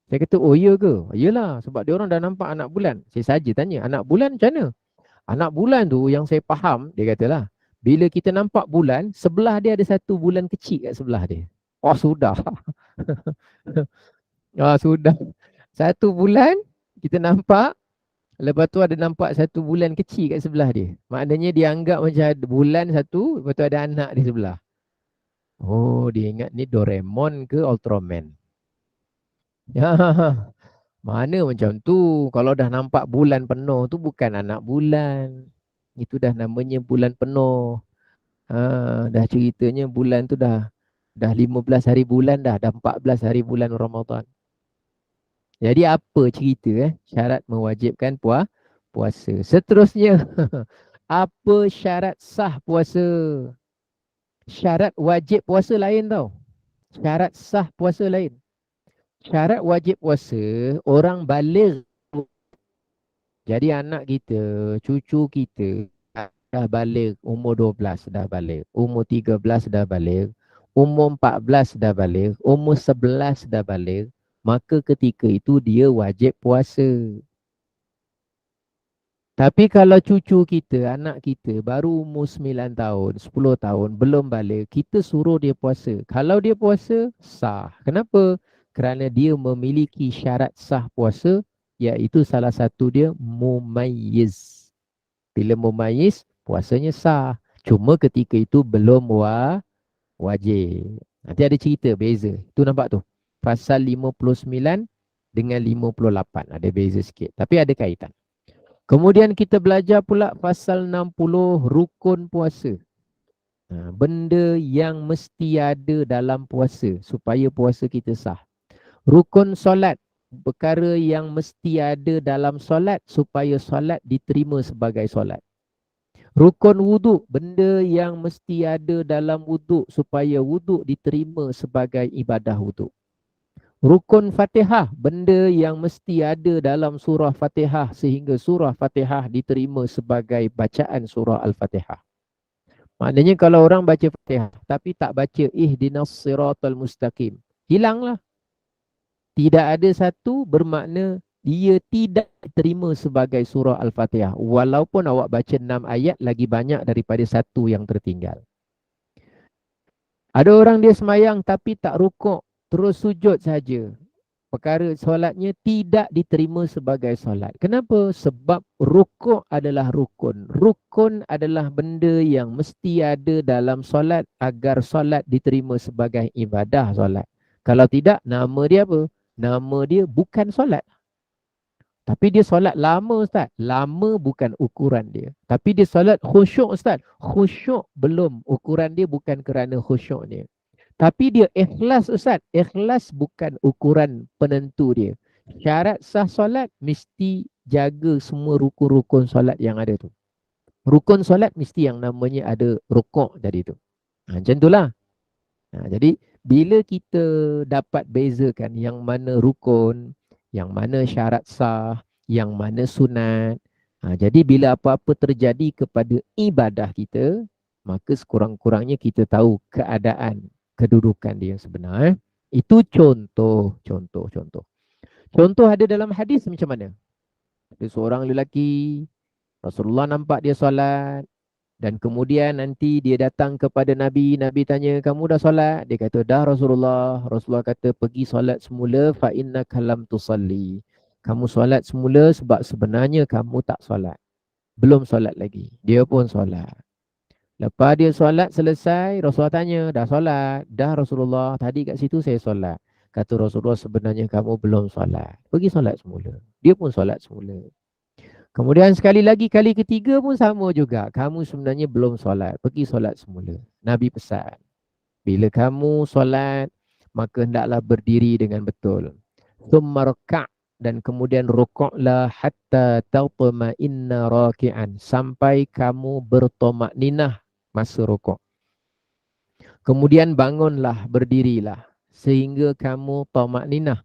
Saya kata, oh iya ke? Iyalah, sebab dia orang dah nampak anak bulan. Saya saja tanya, anak bulan macam mana? Anak bulan tu yang saya faham, dia katalah, bila kita nampak bulan, sebelah dia ada satu bulan kecil kat sebelah dia. Oh sudah. Sudah. Satu bulan kita nampak, lepas tu ada nampak satu bulan kecil kat sebelah dia. Maknanya dia anggap macam ada bulan satu, lepas tu ada anak di sebelah. Oh, dia ingat ni Doraemon ke Ultraman. Mana macam tu. Kalau dah nampak bulan penuh tu bukan anak bulan. Itu dah namanya bulan penuh. Dah ceritanya bulan tu dah 15 hari bulan dah 14 hari bulan Ramadan. Jadi apa cerita syarat mewajibkan puasa. Seterusnya, apa syarat sah puasa? Syarat wajib puasa lain tau. Syarat sah puasa lain. Syarat wajib puasa, orang balik. Jadi anak kita, cucu kita dah balik, umur 12 dah balik, umur 13 dah balik, umur 14 dah balik, umur 11 dah balik, maka ketika itu dia wajib puasa. Tapi kalau cucu kita, anak kita baru umur 9 tahun, 10 tahun, belum balik, kita suruh dia puasa. Kalau dia puasa, sah. Kenapa? Kerana dia memiliki syarat sah puasa, iaitu salah satu dia mumayyiz. Bila mumayyiz, puasanya sah. Cuma ketika itu belum wajib. Nanti ada cerita, beza. Tu nampak tu. Pasal 59 dengan 58. Ada beza sikit. Tapi ada kaitan. Kemudian kita belajar pula pasal 60 rukun puasa. Benda yang mesti ada dalam puasa supaya puasa kita sah. Rukun solat, perkara yang mesti ada dalam solat supaya solat diterima sebagai solat. Rukun wuduk, benda yang mesti ada dalam wuduk supaya wuduk diterima sebagai ibadah wuduk. Rukun Fatihah, benda yang mesti ada dalam surah Fatihah sehingga surah Fatihah diterima sebagai bacaan surah Al-Fatihah. Maknanya kalau orang baca Fatihah tapi tak baca ihdinas siratal mustaqim, hilanglah. Tidak ada satu bermakna dia tidak diterima sebagai surah Al-Fatihah. Walaupun awak baca 6 ayat lagi banyak daripada satu yang tertinggal. Ada orang dia semayang tapi tak rukuk, terus sujud saja. Perkara solatnya tidak diterima sebagai solat. Kenapa? Sebab rukuk adalah rukun. Rukun adalah benda yang mesti ada dalam solat agar solat diterima sebagai ibadah solat. Kalau tidak, nama dia apa? Nama dia bukan solat. Tapi dia solat lama Ustaz. Lama bukan ukuran dia. Tapi dia solat khusyuk Ustaz. Khusyuk belum. Ukuran dia bukan kerana khusyuk dia. Tapi dia ikhlas Ustaz. Ikhlas bukan ukuran penentu dia. Syarat sah solat mesti jaga semua rukun-rukun solat yang ada tu. Rukun solat mesti yang namanya ada rukuk tadi tu. Macam itulah. Jadi bila kita dapat bezakan yang mana rukun, yang mana syarat sah, yang mana sunat. Jadi bila apa-apa terjadi kepada ibadah kita, maka sekurang-kurangnya kita tahu keadaan kedudukan dia yang sebenar. Itu contoh. Contoh ada dalam hadis macam mana? Ada seorang lelaki, Rasulullah nampak dia solat, dan kemudian nanti dia datang kepada Nabi, Nabi tanya, kamu dah solat? Dia kata, dah Rasulullah. Rasulullah kata, pergi solat semula, fa innaka lam tusalli. Kamu solat semula sebab sebenarnya kamu tak solat. Belum solat lagi. Dia pun solat. Lepas dia solat selesai, Rasulullah tanya, dah solat? Dah Rasulullah, tadi kat situ saya solat. Kata Rasulullah, sebenarnya kamu belum solat. Pergi solat semula. Dia pun solat semula. Kemudian sekali lagi, kali ketiga pun sama juga. Kamu sebenarnya belum solat. Pergi solat semula. Nabi pesan, bila kamu solat, maka hendaklah berdiri dengan betul. Thumma raka' dan kemudian rukuklah hatta tatma'inna raki'an. Sampai kamu bertomakninah masa rukuk. Kemudian bangunlah, berdirilah. Sehingga kamu tamakninah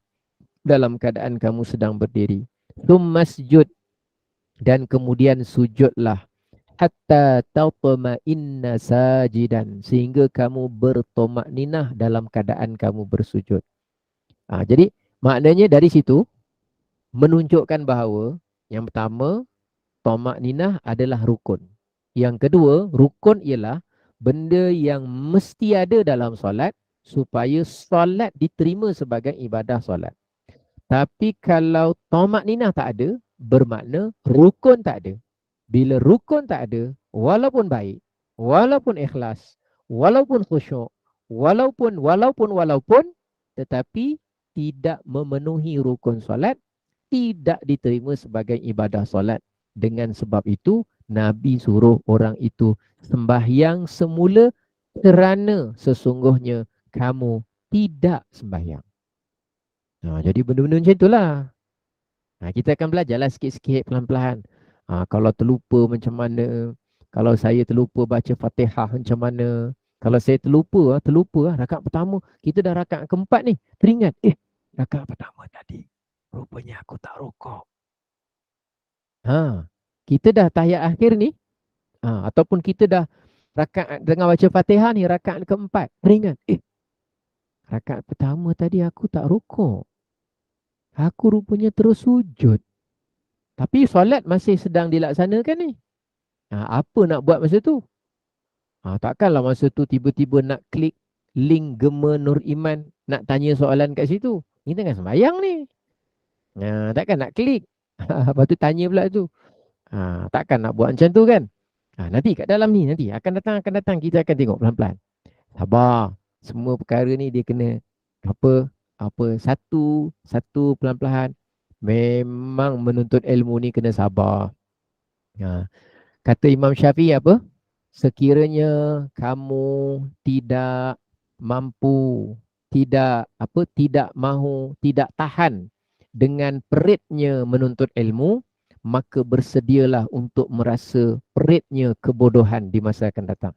dalam keadaan kamu sedang berdiri. Thumma sujud. Dan kemudian sujudlah hatta tatma'inna sajidan, sehingga kamu bertomakninah dalam keadaan kamu bersujud. Jadi maknanya dari situ menunjukkan bahawa yang pertama, tamakninah adalah rukun. Yang kedua, rukun ialah benda yang mesti ada dalam solat supaya solat diterima sebagai ibadah solat. Tapi kalau tamakninah tak ada, bermakna rukun tak ada. Bila rukun tak ada, walaupun baik, walaupun ikhlas, walaupun khusyuk, walaupun, tetapi tidak memenuhi rukun solat, tidak diterima sebagai ibadah solat. Dengan sebab itu, Nabi suruh orang itu sembahyang semula kerana sesungguhnya kamu tidak sembahyang. Jadi benda-benda macam itulah. Kita akan belajarlah sikit-sikit pelan-pelan. Kalau terlupa macam mana, kalau saya terlupa baca Fatihah macam mana, kalau saya terlupa rakaat pertama, kita dah rakaat keempat ni, teringat, rakaat pertama tadi, rupanya aku tak rukuk. Kita dah tahiyat akhir ni, ataupun kita dah rakaat dengan baca Fatihah ni, rakaat keempat, teringat, rakaat pertama tadi aku tak rukuk. Aku rupanya terus sujud. Tapi solat masih sedang dilaksanakan ni. Apa nak buat masa tu? Takkanlah masa tu tiba-tiba nak klik link Gema Nur Iman, nak tanya soalan kat situ. Ni tengah sembahyang ni. Takkan nak klik. Lepas tu tanya pula tu. Takkan nak buat macam tu kan? Nanti kat dalam ni, nanti akan datang, kita akan tengok pelan-pelan. Sabar. Semua perkara ni dia kena satu pelan-pelan. Memang menuntut ilmu ni kena sabar. Kata Imam Syafi'i apa? Sekiranya kamu tidak mampu, tidak mahu, tidak tahan dengan peritnya menuntut ilmu, maka bersedialah untuk merasa peritnya kebodohan di masa akan datang.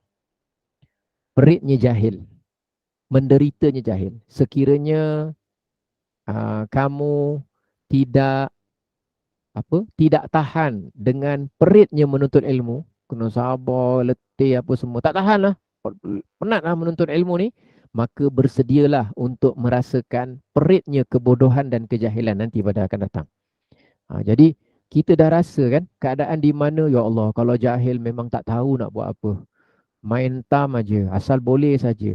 Peritnya jahil, menderitanya jahil. Sekiranya kamu tidak tahan dengan peritnya menuntut ilmu, kena sabar, letih apa semua, tak tahan lah, penat lah menuntut ilmu ni, maka bersedialah untuk merasakan peritnya kebodohan dan kejahilan nanti pada akan datang. Jadi kita dah rasa kan keadaan di mana, ya Allah, kalau jahil memang tak tahu nak buat apa, main tam aja, asal boleh saja.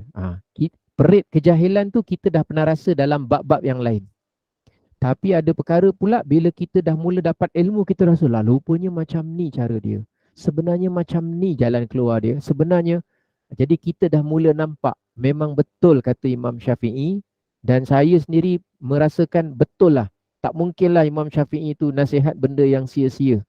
Perit kejahilan tu kita dah pernah rasa dalam bab-bab yang lain. Tapi ada perkara pula bila kita dah mula dapat ilmu, kita rasa lah rupanya macam ni cara dia. Sebenarnya macam ni jalan keluar dia. Sebenarnya, jadi kita dah mula nampak memang betul kata Imam Syafi'i, dan saya sendiri merasakan betul lah. Tak mungkinlah Imam Syafi'i itu nasihat benda yang sia-sia.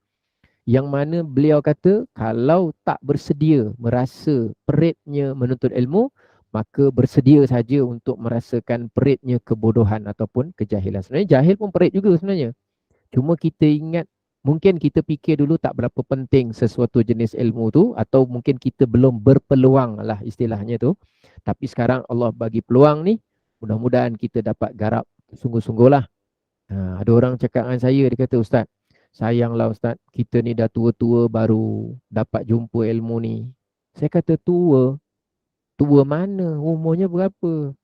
Yang mana beliau kata kalau tak bersedia merasa peritnya menuntut ilmu, maka bersedia saja untuk merasakan peritnya kebodohan ataupun kejahilan. Sebenarnya jahil pun perit juga sebenarnya. Cuma kita ingat, mungkin kita fikir dulu tak berapa penting sesuatu jenis ilmu tu, atau mungkin kita belum berpeluang lah istilahnya tu. Tapi sekarang Allah bagi peluang ni, mudah-mudahan kita dapat garap sungguh-sungguh lah. Ada orang cakap dengan saya, dia kata, Ustaz, sayanglah Ustaz, kita ni dah tua-tua baru dapat jumpa ilmu ni. Saya kata tua? Tua mana? Umurnya berapa?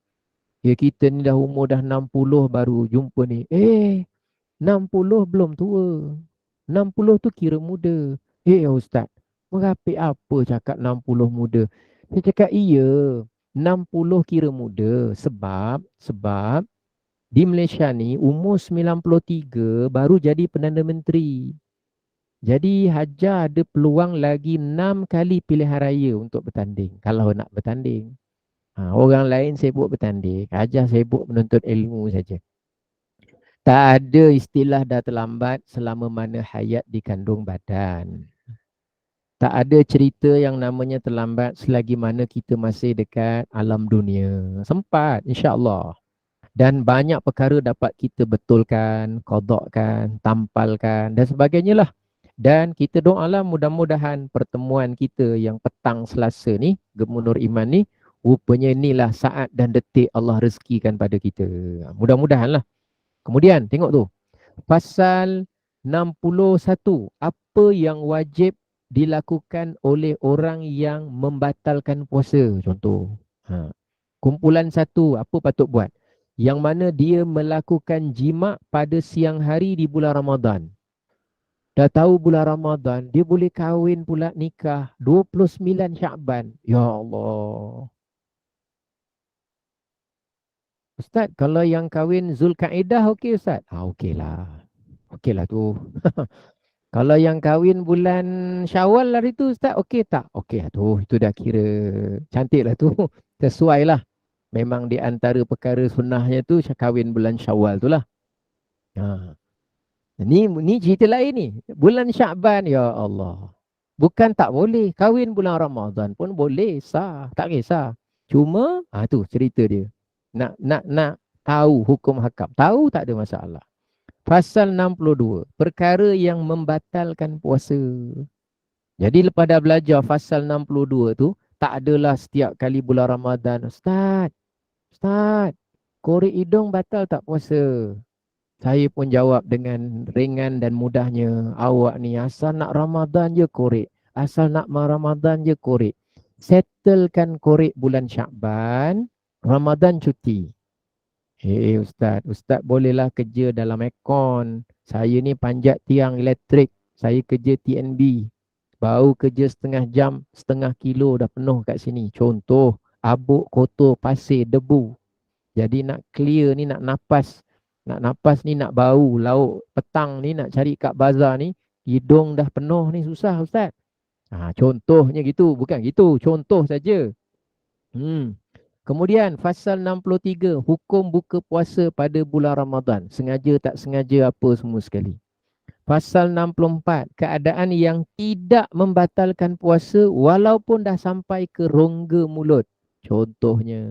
Ya kita ni dah umur dah 60 baru jumpa ni. 60 belum tua. 60 tu kira muda. Ustaz, merapik apa cakap 60 muda? Saya cakap iya, 60 kira muda. Sebab di Malaysia ni umur 93 baru jadi Perdana Menteri. Jadi Hajar ada peluang lagi 6 kali pilihan raya untuk bertanding. Kalau nak bertanding. Orang lain sibuk bertanding. Hajar sibuk menuntut ilmu saja. Tak ada istilah dah terlambat selama mana hayat dikandung badan. Tak ada cerita yang namanya terlambat selagi mana kita masih dekat alam dunia. Sempat, insya-Allah. Dan banyak perkara dapat kita betulkan, qadakkan, tampalkan dan sebagainya lah. Dan kita doalah mudah-mudahan pertemuan kita yang petang Selasa ni, Gema Nur Iman ni, rupanya inilah saat dan detik Allah rezekikan pada kita. Mudah-mudahan lah. Kemudian tengok tu, pasal 61, apa yang wajib dilakukan oleh orang yang membatalkan puasa. Contoh, kumpulan 1, apa patut buat? Yang mana dia melakukan jima' pada siang hari di bulan Ramadan. Dah tahu bulan Ramadan, dia boleh kahwin pula nikah 29 Syakban. Ya Allah. Ustaz, kalau yang kahwin Zulkaidah okey Ustaz? Okeylah. Okeylah tu. Kalau yang kahwin bulan Syawal hari tu Ustaz, okey tak? Okey lah tu. Itu dah kira cantik lah tu. Sesuai lah. Memang di antara perkara sunnahnya tu kahwin bulan Syawal tu lah. Ni cerita lain ni. Bulan Syakban, ya Allah. Bukan tak boleh. Kahwin bulan Ramadan pun boleh, sah. Tak kisah. Cuma, tu cerita dia. Nak tahu hukum hakam. Tahu tak ada masalah. Pasal 62, perkara yang membatalkan puasa. Jadi lepas dah belajar pasal 62 tu, tak adalah setiap kali bulan Ramadan, Ustaz, korek hidung batal tak puasa? Saya pun jawab dengan ringan dan mudahnya, awak ni asal nak Ramadan je korek. Asal nak Ramadan je korek. Settlekan korek bulan Syakban, Ramadan cuti. Ustaz bolehlah kerja dalam aircon. Saya ni panjat tiang elektrik. Saya kerja TNB. Baru kerja setengah jam, setengah kilo dah penuh kat sini. Contoh, abuk, kotor, pasir, debu. Jadi nak clear ni, nak napas ni, nak bau lauk petang ni, nak cari kat bazar ni, hidung dah penuh ni, susah Ustaz. Contohnya gitu, bukan gitu, contoh saja. Kemudian pasal 63, hukum buka puasa pada bulan Ramadan. Sengaja tak sengaja apa semua sekali. Pasal 64, keadaan yang tidak membatalkan puasa walaupun dah sampai ke rongga mulut. Contohnya,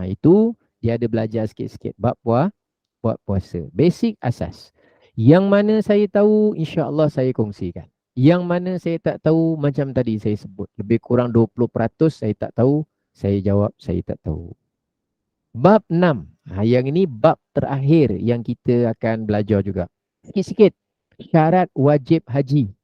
itu dia ada belajar sikit-sikit bab buat puasa. Basic asas. Yang mana saya tahu, insya-Allah saya kongsikan. Yang mana saya tak tahu, macam tadi saya sebut, lebih kurang 20% saya tak tahu, saya jawab saya tak tahu. Bab 6. Yang ini bab terakhir yang kita akan belajar juga. Sikit-sikit. Syarat wajib haji.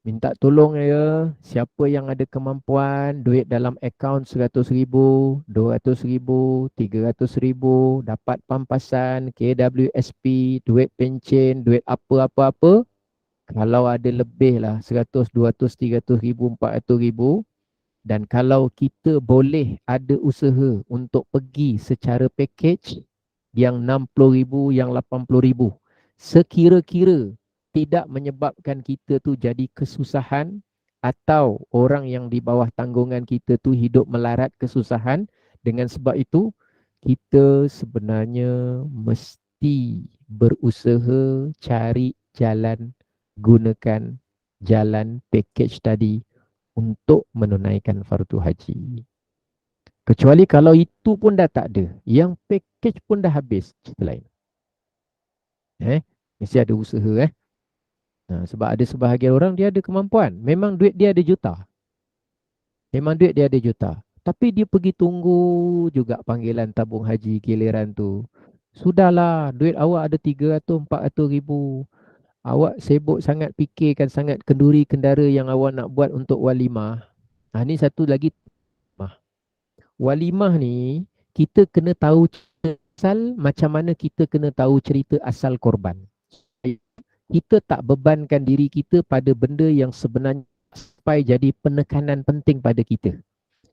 Minta tolong ya, siapa yang ada kemampuan, duit dalam akaun 100,000, 200,000, 300,000, dapat pampasan, KWSP, duit pencen, duit apa-apa-apa. Kalau ada lebih lah 100, 200, 300,000, 400,000. Dan kalau kita boleh ada usaha untuk pergi secara package yang 60,000, yang 80,000. Sekira-kira tidak menyebabkan kita tu jadi kesusahan atau orang yang di bawah tanggungan kita tu hidup melarat kesusahan. Dengan sebab itu, kita sebenarnya mesti berusaha cari jalan, gunakan jalan package tadi untuk menunaikan fardu haji. Kecuali kalau itu pun dah tak ada, yang package pun dah habis, cerita lain. Mesti ada usaha. Sebab ada sebahagian orang dia ada kemampuan, memang duit dia ada juta. Tapi dia pergi tunggu juga panggilan tabung haji giliran tu. Sudahlah, duit awak ada 300, 400 ribu. Awak sibuk sangat fikirkan sangat kenduri kendara yang awak nak buat untuk walimah. Ni satu lagi. Walimah ni, kita kena tahu asal, macam mana kita kena tahu cerita asal korban. Kita tak bebankan diri kita pada benda yang sebenarnya sampai jadi penekanan penting pada kita.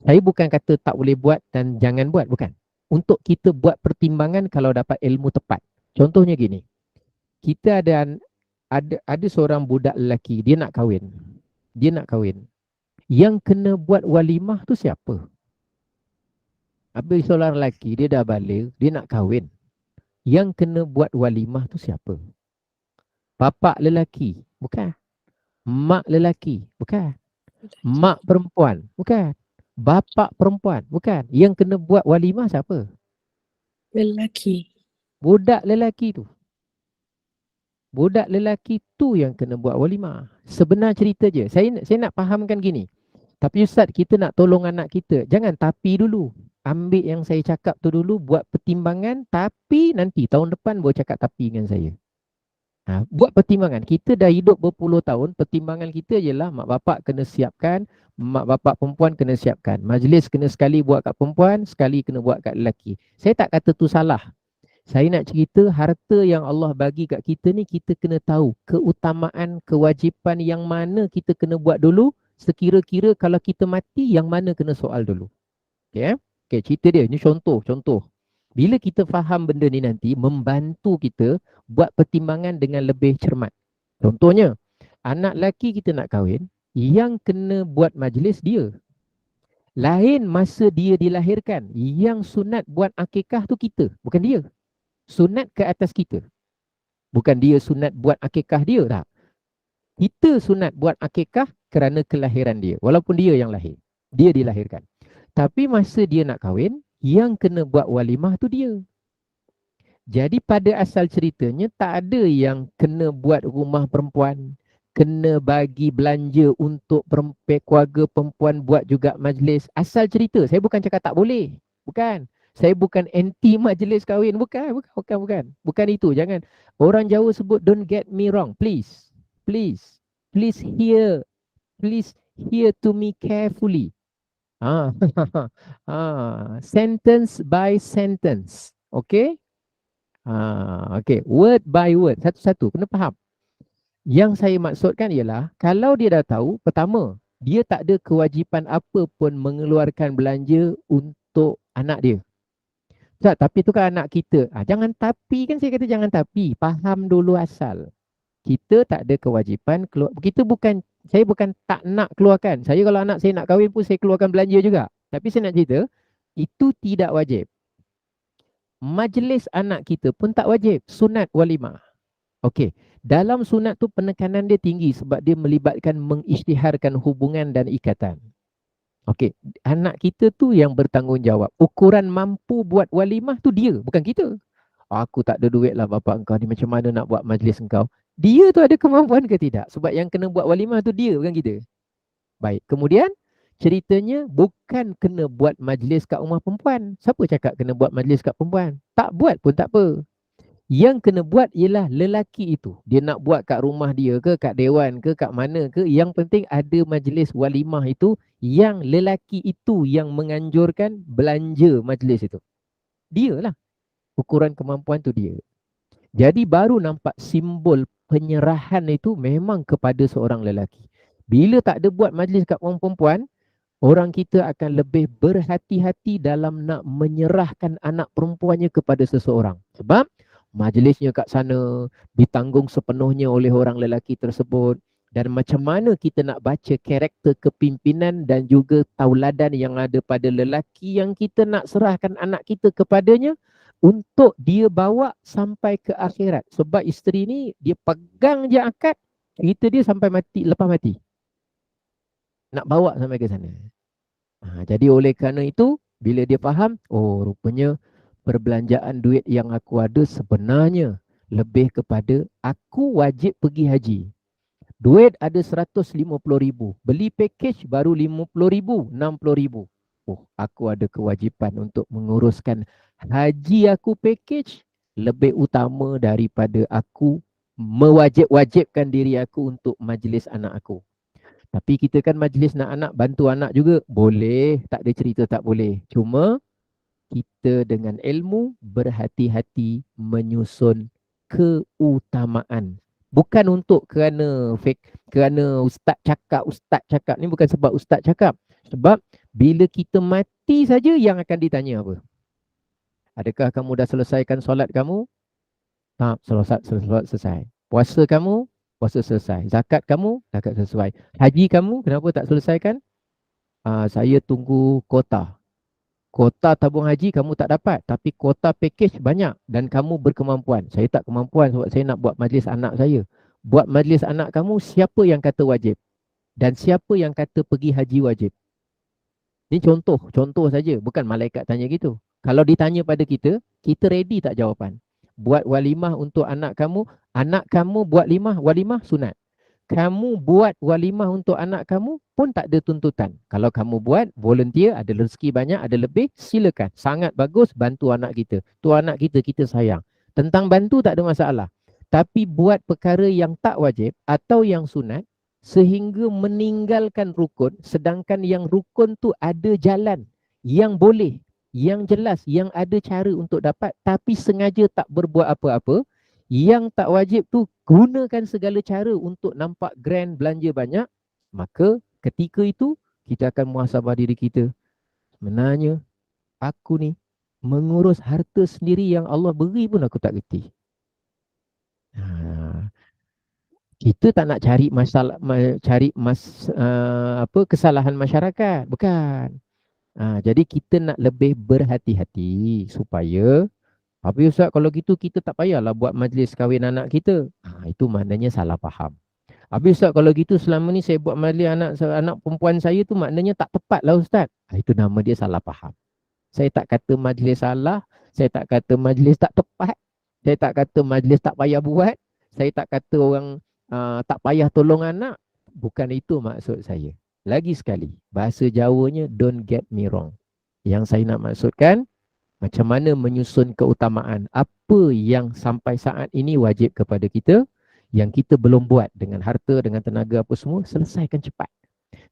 Saya bukan kata tak boleh buat dan jangan buat, bukan. Untuk kita buat pertimbangan kalau dapat ilmu tepat. Contohnya gini, kita ada seorang budak lelaki, dia nak kahwin. Yang kena buat walimah tu siapa? Habis seorang lelaki, dia dah balik, dia nak kahwin. Yang kena buat walimah tu siapa? Bapak lelaki? Bukan. Mak lelaki? Bukan. Mak perempuan? Bukan. Bapak perempuan? Bukan. Yang kena buat walimah siapa? Lelaki. Budak lelaki tu. Budak lelaki tu yang kena buat walimah. Sebenar cerita je. Saya nak fahamkan gini. Tapi Ustaz, kita nak tolong anak kita. Jangan tapi dulu. Ambil yang saya cakap tu dulu, buat pertimbangan, tapi nanti tahun depan baru cakap tapi dengan saya. Buat pertimbangan. Kita dah hidup berpuluh tahun, pertimbangan kita ialah mak bapak kena siapkan, mak bapak perempuan kena siapkan. Majlis kena sekali buat kat perempuan, sekali kena buat kat lelaki. Saya tak kata tu salah. Saya nak cerita harta yang Allah bagi kat kita ni, kita kena tahu keutamaan, kewajipan yang mana kita kena buat dulu. Sekira-kira kalau kita mati, yang mana kena soal dulu. Okay, cerita dia. Ini contoh. Bila kita faham benda ni nanti, membantu kita buat pertimbangan dengan lebih cermat. Contohnya, anak lelaki kita nak kahwin, yang kena buat majlis dia. Lain masa dia dilahirkan, yang sunat buat akikah tu kita, bukan dia. Sunat ke atas kita. Bukan dia sunat buat akikah dia, tak. Kita sunat buat akikah kerana kelahiran dia. Walaupun dia yang lahir. Dia dilahirkan. Tapi masa dia nak kahwin, yang kena buat walimah tu dia. Jadi pada asal ceritanya tak ada yang kena buat rumah perempuan, kena bagi belanja untuk keluarga perempuan buat juga majlis. Asal cerita, saya bukan cakap tak boleh. Bukan. Saya bukan anti majlis kahwin. Bukan. Bukan itu, jangan. Orang Jawa sebut don't get me wrong. Please. Please hear to me carefully. Ah, sentence by sentence. Okay? Okay, word by word, satu-satu, kena faham. Yang saya maksudkan ialah, kalau dia dah tahu, pertama, dia tak ada kewajipan apa pun mengeluarkan belanja untuk anak dia. Tak, tapi tu kan anak kita. Jangan tapi, kan saya kata jangan tapi, faham dulu asal. Kita tak ada kewajipan keluar, saya bukan tak nak keluarkan. Saya kalau anak saya nak kahwin pun saya keluarkan belanja juga. Tapi saya nak cerita, itu tidak wajib. Majlis anak kita pun tak wajib, sunat walimah. Okey, dalam sunat tu penekanan dia tinggi sebab dia melibatkan mengisytiharkan hubungan dan ikatan. Okey, anak kita tu yang bertanggungjawab. Ukuran mampu buat walimah tu dia, bukan kita. Aku tak ada duit lah bapa engkau ni, macam mana nak buat majlis engkau. Dia tu ada kemampuan ke tidak? Sebab yang kena buat walimah tu dia, bukan kita. Baik, kemudian ceritanya bukan kena buat majlis kat rumah perempuan. Siapa cakap kena buat majlis kat perempuan? Tak buat pun tak apa. Yang kena buat ialah lelaki itu. Dia nak buat kat rumah dia ke, kat dewan ke, kat mana ke. Yang penting ada majlis walimah itu, yang lelaki itu yang menganjurkan belanja majlis itu. Dia lah. Ukuran kemampuan tu dia. Jadi baru nampak simbol penyerahan itu memang kepada seorang lelaki. Bila tak ada buat majlis kat orang perempuan, orang kita akan lebih berhati-hati dalam nak menyerahkan anak perempuannya kepada seseorang. Sebab majlisnya kat sana ditanggung sepenuhnya oleh orang lelaki tersebut. Dan macam mana kita nak baca karakter kepimpinan dan juga tauladan yang ada pada lelaki yang kita nak serahkan anak kita kepadanya untuk dia bawa sampai ke akhirat. Sebab isteri ni dia pegang je akad, cerita dia sampai mati, lepas mati. Nak bawa sampai ke sana. Jadi oleh kerana itu, bila dia faham, oh rupanya perbelanjaan duit yang aku ada sebenarnya lebih kepada aku wajib pergi haji. Duit ada 150,000. Beli package baru 50,000, 60,000. Oh, aku ada kewajipan untuk menguruskan haji aku package lebih utama daripada aku mewajib-wajibkan diri aku untuk majlis anak aku. Tapi kita kan majlis nak anak, bantu anak juga. Boleh, tak ada cerita tak boleh. Cuma kita dengan ilmu berhati-hati menyusun keutamaan. Bukan untuk kerana ustaz cakap. Ni bukan sebab ustaz cakap. Sebab bila kita mati saja yang akan ditanya apa? Adakah kamu dah selesaikan solat kamu? Tak, selesai. Puasa kamu? Puasa selesai. Zakat kamu? Zakat selesai. Haji kamu? Kenapa tak selesaikan? Saya tunggu kota. Kota tabung haji kamu tak dapat. Tapi kota package banyak. Dan kamu berkemampuan. Saya tak kemampuan sebab saya nak buat majlis anak saya. Buat majlis anak kamu, siapa yang kata wajib? Dan siapa yang kata pergi haji wajib? Ini contoh saja. Bukan malaikat tanya gitu. Kalau ditanya pada kita, kita ready tak jawapan? Buat walimah untuk anak kamu buat walimah sunat. Kamu buat walimah untuk anak kamu pun tak ada tuntutan. Kalau kamu buat, volunteer, ada rezeki banyak, ada lebih, silakan. Sangat bagus, bantu anak kita. Tu anak kita, kita sayang. Tentang bantu tak ada masalah. Tapi buat perkara yang tak wajib atau yang sunat, sehingga meninggalkan rukun, sedangkan yang rukun tu ada jalan yang boleh, yang jelas, yang ada cara untuk dapat, tapi sengaja tak berbuat apa-apa. Yang tak wajib tu gunakan segala cara untuk nampak grand, belanja banyak. Maka ketika itu kita akan muhasabah diri kita. Sebenarnya aku ni mengurus harta sendiri yang Allah beri pun aku tak reti. Kita tak nak cari masalah, kesalahan masyarakat, bukan. Jadi kita nak lebih berhati-hati supaya, tapi Ustaz kalau gitu kita tak payahlah buat majlis kahwin anak kita. Itu maknanya salah faham. Habis Ustaz kalau gitu selama ni saya buat majlis anak perempuan saya tu maknanya tak tepat lah Ustaz. Itu nama dia salah faham. Saya tak kata majlis salah, saya tak kata majlis tak tepat. Saya tak kata majlis tak payah buat. Saya tak kata orang tak payah tolong anak. Bukan itu maksud saya. Lagi sekali, bahasa Jawanya don't get me wrong. Yang saya nak maksudkan, macam mana menyusun keutamaan. Apa yang sampai saat ini wajib kepada kita, yang kita belum buat dengan harta, dengan tenaga apa semua, selesaikan cepat.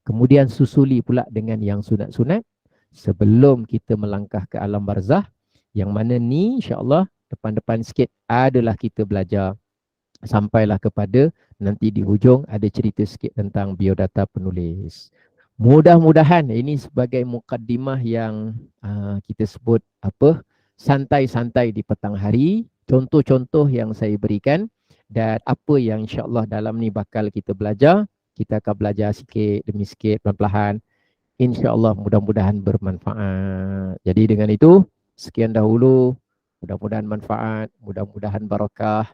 Kemudian susuli pula dengan yang sunat-sunat sebelum kita melangkah ke alam barzah, yang mana ni insya-Allah depan-depan sikit adalah kita belajar sampailah kepada nanti di hujung ada cerita sikit tentang biodata penulis. Mudah-mudahan ini sebagai mukaddimah yang kita sebut apa, santai-santai di petang hari, contoh-contoh yang saya berikan dan apa yang insya-Allah dalam ni bakal kita belajar. Kita akan belajar sikit demi sikit, perlahan-lahan. InsyaAllah mudah-mudahan bermanfaat. Jadi dengan itu, sekian dahulu. Mudah-mudahan manfaat, mudah-mudahan barakah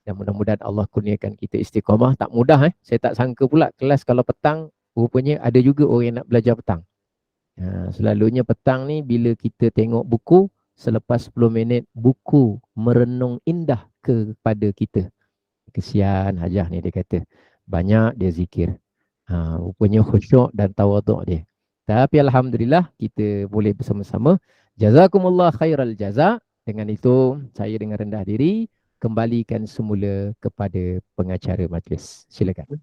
dan mudah-mudahan Allah kurniakan kita istiqamah. Tak mudah Saya tak sangka pula kelas kalau petang, rupanya ada juga orang yang nak belajar petang. Selalunya petang ni bila kita tengok buku, selepas 10 minit buku merenung indah kepada kita. Kesian Hajah ni dia kata. Banyak dia zikir. Rupanya khusyuk dan tawaduk dia. Tapi Alhamdulillah kita boleh bersama-sama. Jazakumullah khairal jaza. Dengan itu saya dengan rendah diri kembalikan semula kepada pengacara majlis. Silakan.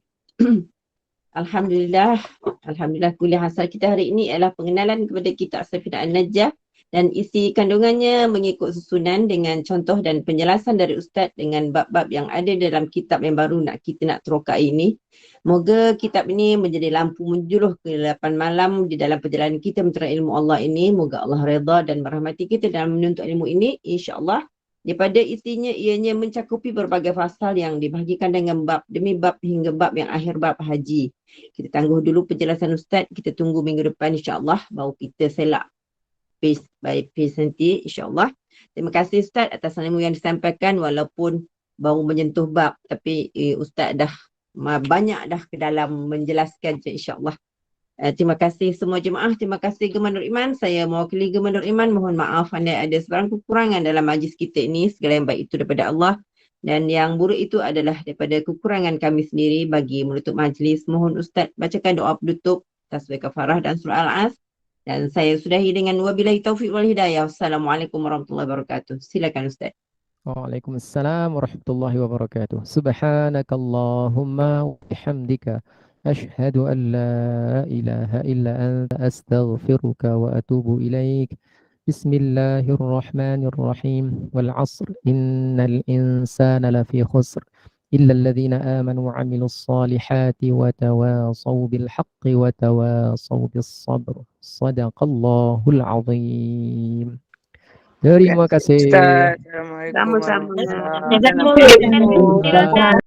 Alhamdulillah. Alhamdulillah kuliah asal kita hari ini ialah pengenalan kepada kitab Safinah An-Najah dan isi kandungannya mengikut susunan dengan contoh dan penjelasan dari Ustaz dengan bab-bab yang ada dalam kitab yang baru kita nak terokai ini. Moga kitab ini menjadi lampu menjuluh kegelapan malam di dalam perjalanan kita mencari ilmu Allah ini. Moga Allah redha dan merahmati kita dalam menuntut ilmu ini, insya-Allah. Daripada isinya ianya mencakupi berbagai fasal yang dibahagikan dengan bab demi bab hingga bab yang akhir bab haji. Kita tangguh dulu penjelasan Ustaz, kita tunggu minggu depan insya-Allah baru kita selak pace by pace nanti insya-Allah. Terima kasih Ustaz atas ilmu yang disampaikan walaupun baru menyentuh bab tapi Ustaz dah banyak dah ke dalam menjelaskan insya-Allah. Terima kasih semua jemaah, terima kasih Gemah Nur Iman. Saya mewakili Gemah Nur Iman, mohon maaf andai ada sebarang kekurangan dalam majlis kita ini. Segala yang baik itu daripada Allah dan yang buruk itu adalah daripada kekurangan kami sendiri. Bagi menutup majlis, mohon Ustaz bacakan doa penutup tasbih kafarah dan surah Al-As. Dan saya sudahi dengan wabillahi taufiq wal hidayah. Wassalamualaikum warahmatullahi wabarakatuh. Silakan Ustaz. Waalaikumsalam warahmatullahi wabarakatuh. Subhanakallahumma wa bihamdika asyhadu an la ilaha illa anta astaghfiruka wa atubu ilaik. Bismillahirrahmanirrahim. Wal 'asr innal insana lafi khusr illa alladhina amanu wa 'amilus salihati wa tawasaw bil haqqi wa tawasaw bis sabr. Shadaqallahul 'azim. Terima kasih. Sama-sama. Assalamualaikum.